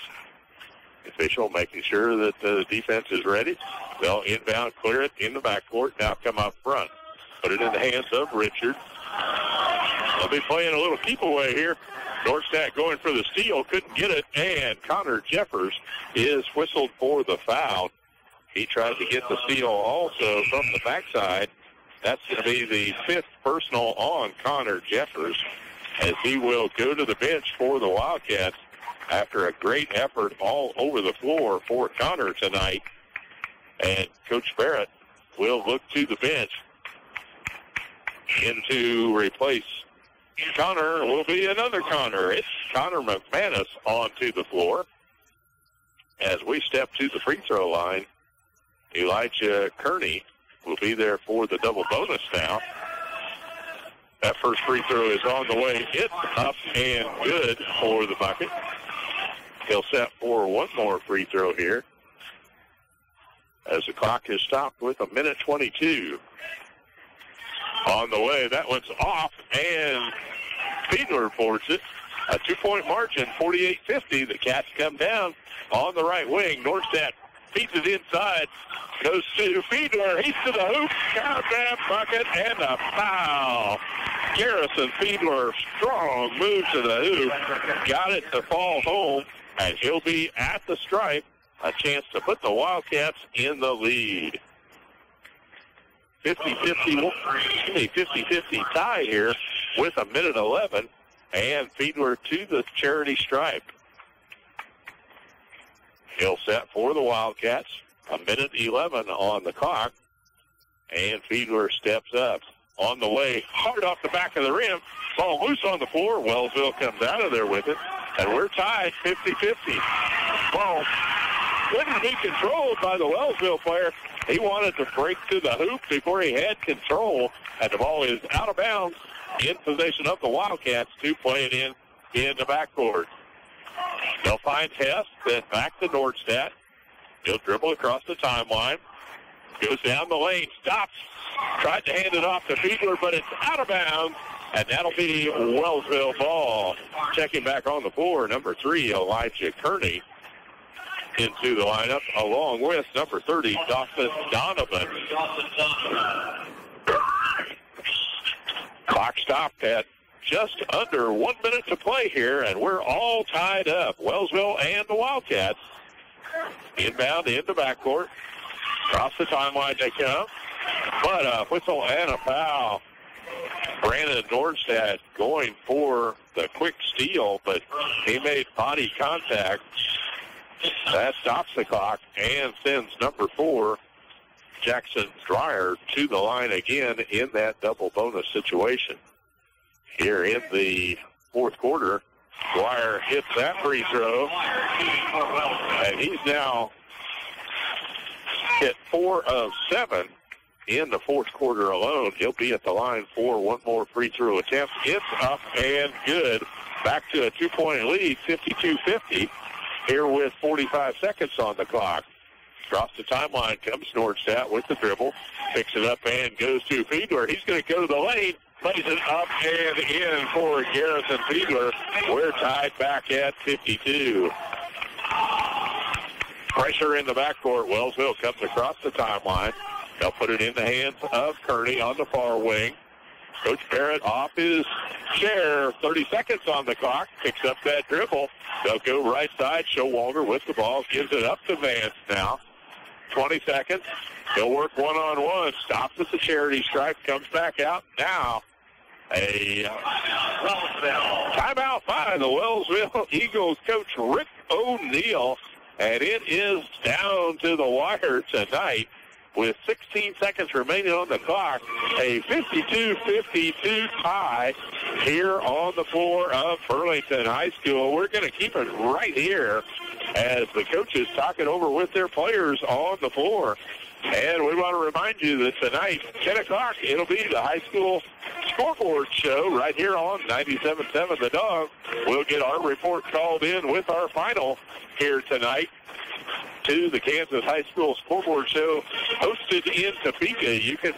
Official making sure that the defense is ready. They'll inbound, clear it in the backcourt. Now come up front. Put it in the hands of Richard. They'll be playing a little keep away here. Nordstad going for the steal, couldn't get it, and Connor Jeffers is whistled for the foul. He tried to get the steal also from the backside. That's going to be the fifth personal on Connor Jeffers, as he will go to the bench for the Wildcats after a great effort all over the floor for Connor tonight. And Coach Barrett will look to the bench. In to replace Connor will be another Connor. It's Connor McManus onto the floor. As we step to the free throw line, Elijah Kearney will be there for the double bonus now. That first free throw is on the way. It's up and good for the bucket. He'll set for one more free throw here, as the clock is stopped with a minute 22 on the way. That one's off, and Fiedler boards it. A 2-point margin, 48-50. The Cats come down on the right wing. Nordstad feeds it inside. Goes to Fiedler. He's to the hoop. Count that bucket and a foul. Garrison Fiedler, strong move to the hoop. Got it to fall home, and he'll be at the stripe. A chance to put the Wildcats in the lead. 50-50 tie here with a minute 11, and Fiedler to the charity stripe. He'll set for the Wildcats. A minute 11 on the clock, and Fiedler steps up. On the way, hard off the back of the rim. Ball loose on the floor. Wellsville comes out of there with it, and we're tied 50-50. Ball couldn't be controlled by the Wellsville player. He wanted to break to the hoop before he had control, and the ball is out of bounds in possession of the Wildcats to play it in the backcourt. They'll find Hess, then back to Nordstad. He'll dribble across the timeline, goes down the lane, stops, tried to hand it off to Fiedler, but it's out of bounds, and that'll be Wellsville ball. Checking back on the floor, number 3, Elijah Kearney, into the lineup, along with number 30, Dawson Donovan. Clock stopped at just under 1 minute to play here, and we're all tied up. Wellsville and the Wildcats. Inbound in the backcourt. Across the timeline they come. But a whistle and a foul. Brandon Nordstad going for the quick steal, but he made body contact. That stops the clock and sends number 4, Jackson Dreyer, to the line again in that double bonus situation. Here in the fourth quarter, Dreyer hits that free throw, and he's now hit 4 of 7 in the fourth quarter alone. He'll be at the line for one more free throw attempt. It's up and good. Back to a 2-point lead, 52-50. Here with 45 seconds on the clock. Across the timeline comes Nordstad with the dribble. Picks it up and goes to Fiedler. He's going to go to the lane. Plays it up and in for Garrison Fiedler. We're tied back at 52. Pressure in the backcourt. Wellsville comes across the timeline. They'll put it in the hands of Kearney on the far wing. Coach Barrett off his chair. 30 seconds on the clock. Picks up that dribble. They'll go right side. Showalter with the ball. Gives it up to Vance now. 20 seconds. He'll work one-on-one. Stops at the charity stripe. Comes back out. Now a timeout by the Wellsville Eagles coach Rick O'Neill. And it is down to the wire tonight with 16 seconds remaining on the clock. A 52-52 tie here on the floor of Burlington High School. We're going to keep it right here as the coaches talk it over with their players on the floor. And we want to remind you that tonight, 10 o'clock, it'll be the high school scoreboard show right here on 97.7 The Dog. We'll get our report called in with our final here tonight to the Kansas High School Scoreboard Show hosted in Topeka. You can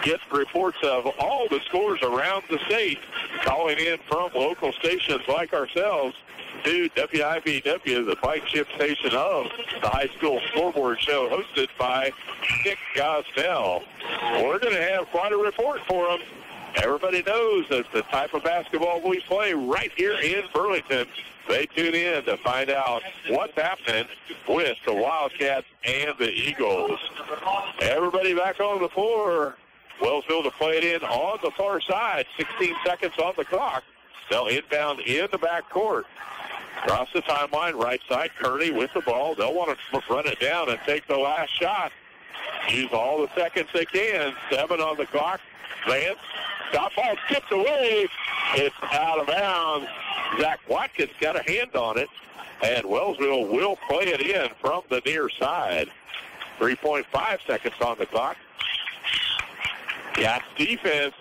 get reports of all the scores around the state calling in from local stations like ourselves to WIBW, the flagship station of the High School Scoreboard Show hosted by Nick Gosnell. We're going to have quite a report for them. Everybody knows that's the type of basketball we play right here in Burlington. They tune in to find out what's happening with the Wildcats and the Eagles. Everybody back on the floor. Wellsville to play it in on the far side. 16 seconds on the clock. They'll inbound in the backcourt. Across the timeline, right side, Kearney with the ball. They'll want to run it down and take the last shot. Use all the seconds they can. 7 on the clock. Vance. Stop ball tipped away. It's out of bounds. Zach Watkins got a hand on it, and Wellsville will play it in from the near side. 3.5 seconds on the clock. Got defense.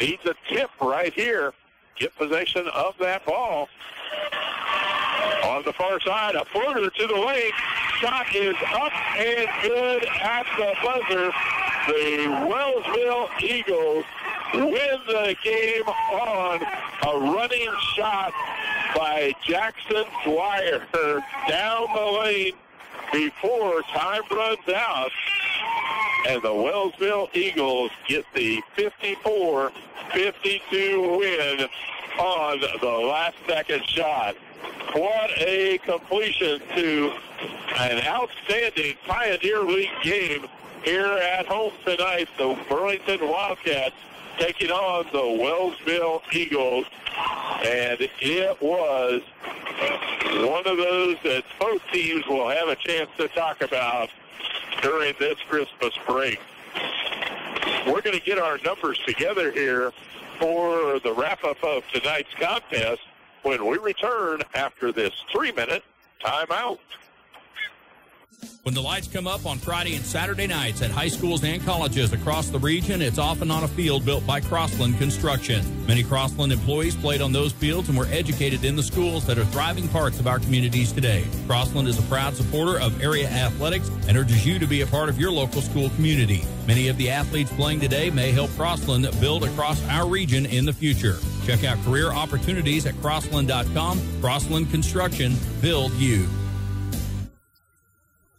Needs a tip right here. Get possession of that ball. On the far side, a floater to the lane. Shot is up and good at the buzzer. The Wellsville Eagles win the game on a running shot by Jackson Dwyer down the lane before time runs out. And the Wellsville Eagles get the 54-52 win on the last second shot. What a completion to an outstanding Pioneer League game here at home tonight. The Burlington Wildcats taking on the Wellsville Eagles. And it was one of those that both teams will have a chance to talk about during this Christmas break. We're going to get our numbers together here for the wrap-up of tonight's contest when we return after this 3-minute timeout. When the lights come up on Friday and Saturday nights at high schools and colleges across the region, it's often on a field built by Crossland Construction. Many Crossland employees played on those fields and were educated in the schools that are thriving parts of our communities today. Crossland is a proud supporter of area athletics and urges you to be a part of your local school community. Many of the athletes playing today may help Crossland build across our region in the future. Check out career opportunities at crossland.com. Crossland Construction, build you.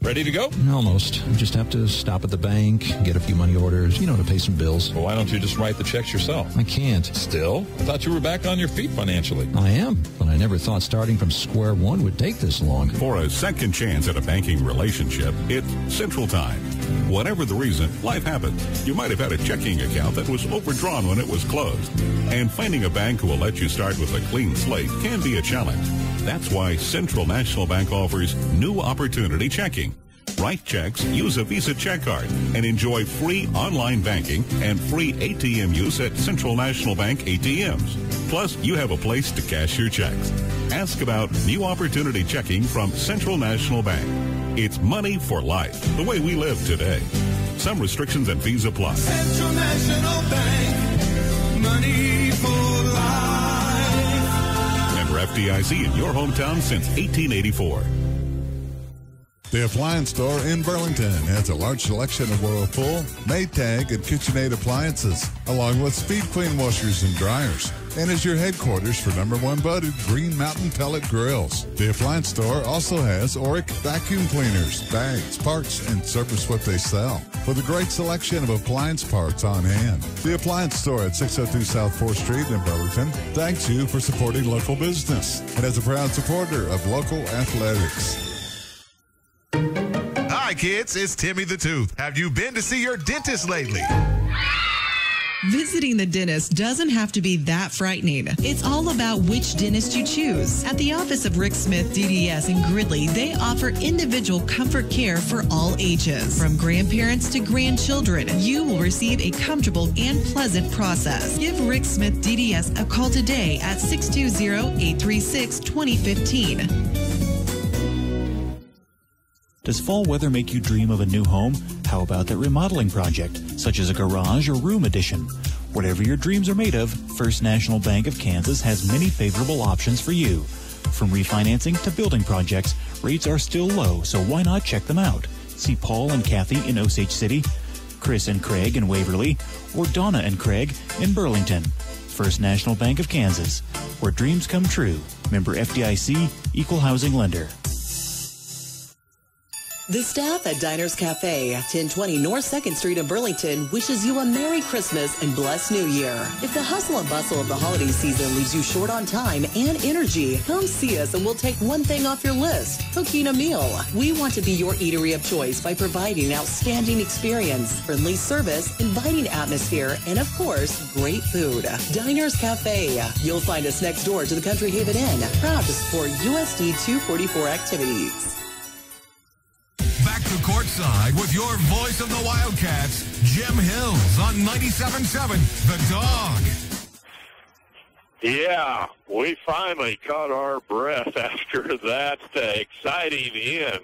Ready to go? Almost. I just have to stop at the bank, get a few money orders, to pay some bills. Well, why don't you just write the checks yourself? I can't. Still? I thought you were back on your feet financially. I am, but I never thought starting from square one would take this long. For a second chance at a banking relationship, it's Central Time. Whatever the reason, life happens. You might have had a checking account that was overdrawn when it was closed. And finding a bank who will let you start with a clean slate can be a challenge. That's why Central National Bank offers New Opportunity Checking. Write checks, use a Visa check card, and enjoy free online banking and free ATM use at Central National Bank ATMs. Plus, you have a place to cash your checks. Ask about New Opportunity Checking from Central National Bank. It's money for life, the way we live today. Some restrictions and fees apply. Central National Bank, money for life. Member FDIC in your hometown since 1884. The Appliance Store in Burlington has a large selection of Whirlpool, Maytag, and KitchenAid appliances, along with speed clean washers and dryers. and is your headquarters for #1 voted Green Mountain Pellet Grills. The appliance store also has Oric vacuum cleaners, bags, parts, and service what they sell, with a great selection of appliance parts on hand. The appliance store at 602 South 4th Street in Burlington thanks you for supporting local business and is a proud supporter of local athletics. Hi, kids. It's Timmy the Tooth. Have you been to see your dentist lately? Visiting the dentist doesn't have to be that frightening. It's all about which dentist you choose. At the office of Rick Smith DDS in Gridley, they offer individual comfort care for all ages. From grandparents to grandchildren, you will receive a comfortable and pleasant process. Give Rick Smith DDS a call today at 620-836-2015. Does fall weather make you dream of a new home? How about that remodeling project, such as a garage or room addition? Whatever your dreams are made of, First National Bank of Kansas has many favorable options for you. From refinancing to building projects, rates are still low, so why not check them out? See Paul and Kathy in Osage City, Chris and Craig in Waverly, or Donna and Craig in Burlington. First National Bank of Kansas, where dreams come true. Member FDIC, Equal Housing Lender. The staff at Diners Cafe, 1020 North 2nd Street in Burlington, wishes you a Merry Christmas and blessed New Year. If the hustle and bustle of the holiday season leaves you short on time and energy, come see us and we'll take one thing off your list, cooking a meal. We want to be your eatery of choice by providing an outstanding experience, friendly service, inviting atmosphere, and of course, great food. Diners Cafe. You'll find us next door to the Country Haven Inn, proud to support USD 244 activities. Back to courtside with your voice of the Wildcats, Jim Hills on 97.7 The Dawg. Yeah, we finally caught our breath after that exciting end.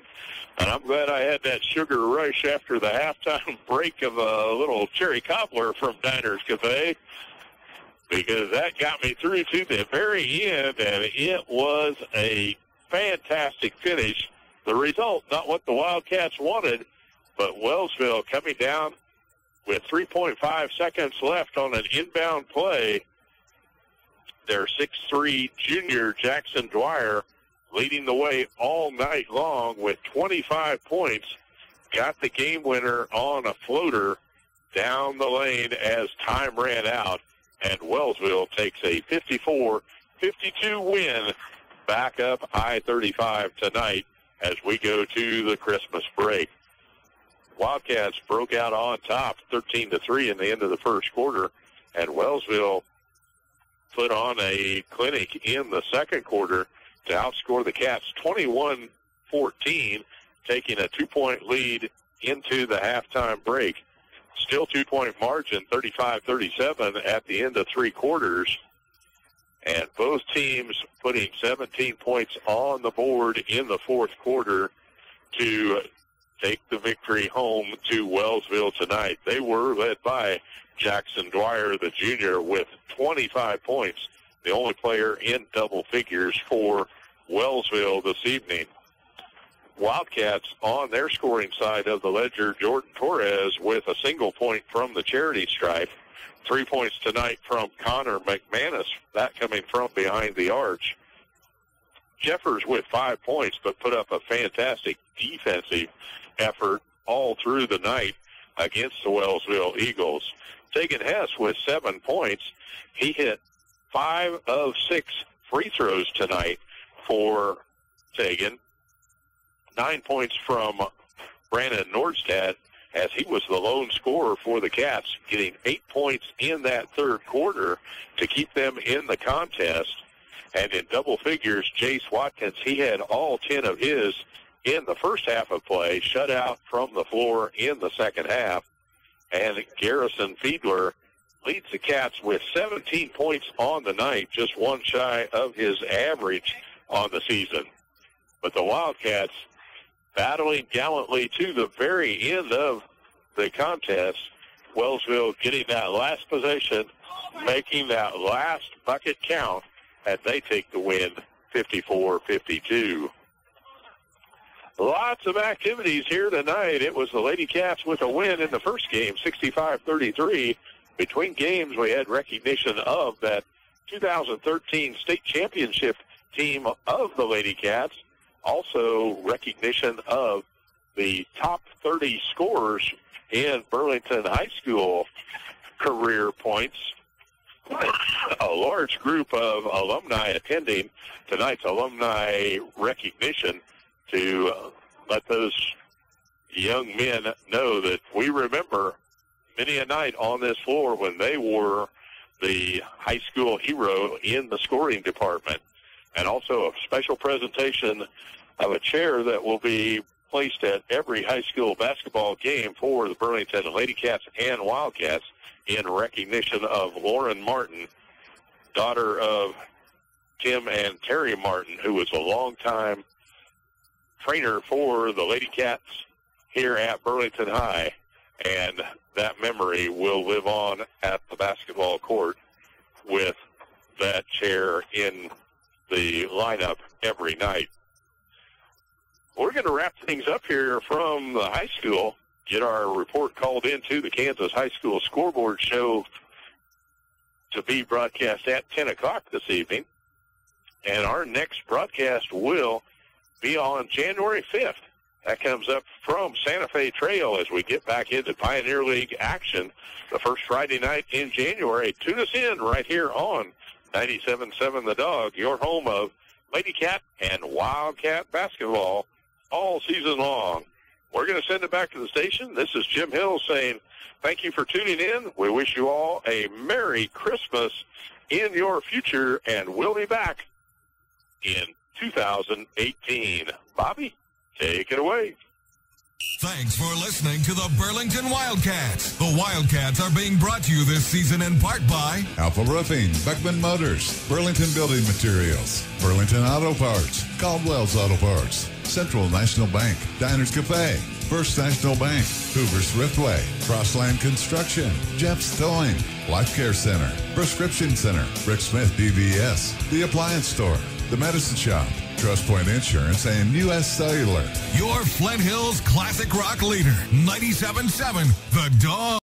And I'm glad I had that sugar rush after the halftime break of a little cherry cobbler from Diners Cafe, because that got me through to the very end, and it was a fantastic finish. The result, not what the Wildcats wanted, but Wellsville coming down with 3.5 seconds left on an inbound play. Their 6'3" junior, Jackson Dwyer, leading the way all night long with 25 points, got the game winner on a floater down the lane as time ran out, and Wellsville takes a 54-52 win back up I-35 tonight as we go to the Christmas break. Wildcats broke out on top 13-3 in the end of the first quarter, and Wellsville put on a clinic in the second quarter to outscore the Cats 21-14, taking a 2-point lead into the halftime break. Still 2-point margin, 35-37 at the end of three quarters. And both teams putting 17 points on the board in the fourth quarter to take the victory home to Wellsville tonight. They were led by Jackson Dwyer, the junior, with 25 points, the only player in double figures for Wellsville this evening. Wildcats on their scoring side of the ledger, Jordan Torres with a single point from the charity stripe. 3 points tonight from Connor McManus, that coming from behind the arch. Jeffers with 5 points, but put up a fantastic defensive effort all through the night against the Wellsville Eagles. Tegan Hess with 7 points. He hit 5 of 6 free throws tonight for Tegan. 9 points from Brandon Nordstad, as he was the lone scorer for the Cats, getting 8 points in that third quarter to keep them in the contest. And in double figures, Jace Watkins, he had all 10 of his in the first half of play, shut out from the floor in the second half. And Garrison Fiedler leads the Cats with 17 points on the night, just one shy of his average on the season. But the Wildcats battling gallantly to the very end of the contest. Wellsville getting that last possession, making that last bucket count as they take the win 54-52. Lots of activities here tonight. It was the Lady Cats with a win in the first game, 65-33. Between games, we had recognition of that 2013 state championship team of the Lady Cats. Also recognition of the top 30 scorers in Burlington High School career points. A large group of alumni attending tonight's alumni recognition to let those young men know that we remember many a night on this floor when they were the high school hero in the scoring department. And also a special presentation of a chair that will be placed at every high school basketball game for the Burlington Lady Cats and Wildcats in recognition of Lauren Martin, daughter of Tim and Terry Martin, who was a longtime trainer for the Lady Cats here at Burlington High. And that memory will live on at the basketball court with that chair in the lineup every night. We're going to wrap things up here from the high school, get our report called into the Kansas High School Scoreboard Show to be broadcast at 10 o'clock this evening. And our next broadcast will be on January 5th. That comes up from Santa Fe Trail as we get back into Pioneer League action the first Friday night in January. Tune us in right here on 97.7 The Dog, your home of Lady Cat and Wildcat basketball all season long. We're going to send it back to the station. This is Jim Hill saying thank you for tuning in. We wish you all a Merry Christmas in your future, and we'll be back in 2018. Bobby, take it away. Thanks for listening to the Burlington Wildcats. The Wildcats are being brought to you this season in part by Alpha Roofing, Beckman Motors, Burlington Building Materials, Burlington Auto Parts, Caldwell's Auto Parts, Central National Bank, Diners Cafe, First National Bank, Hoover's Thriftway, Crossland Construction, Jeff's Towing, Life Care Center, Prescription Center, Rick Smith DVS, The Appliance Store, The Medicine Shop, Trust Point Insurance, and U.S. Cellular. your Flint Hills Classic Rock leader, 97.7 The Dog.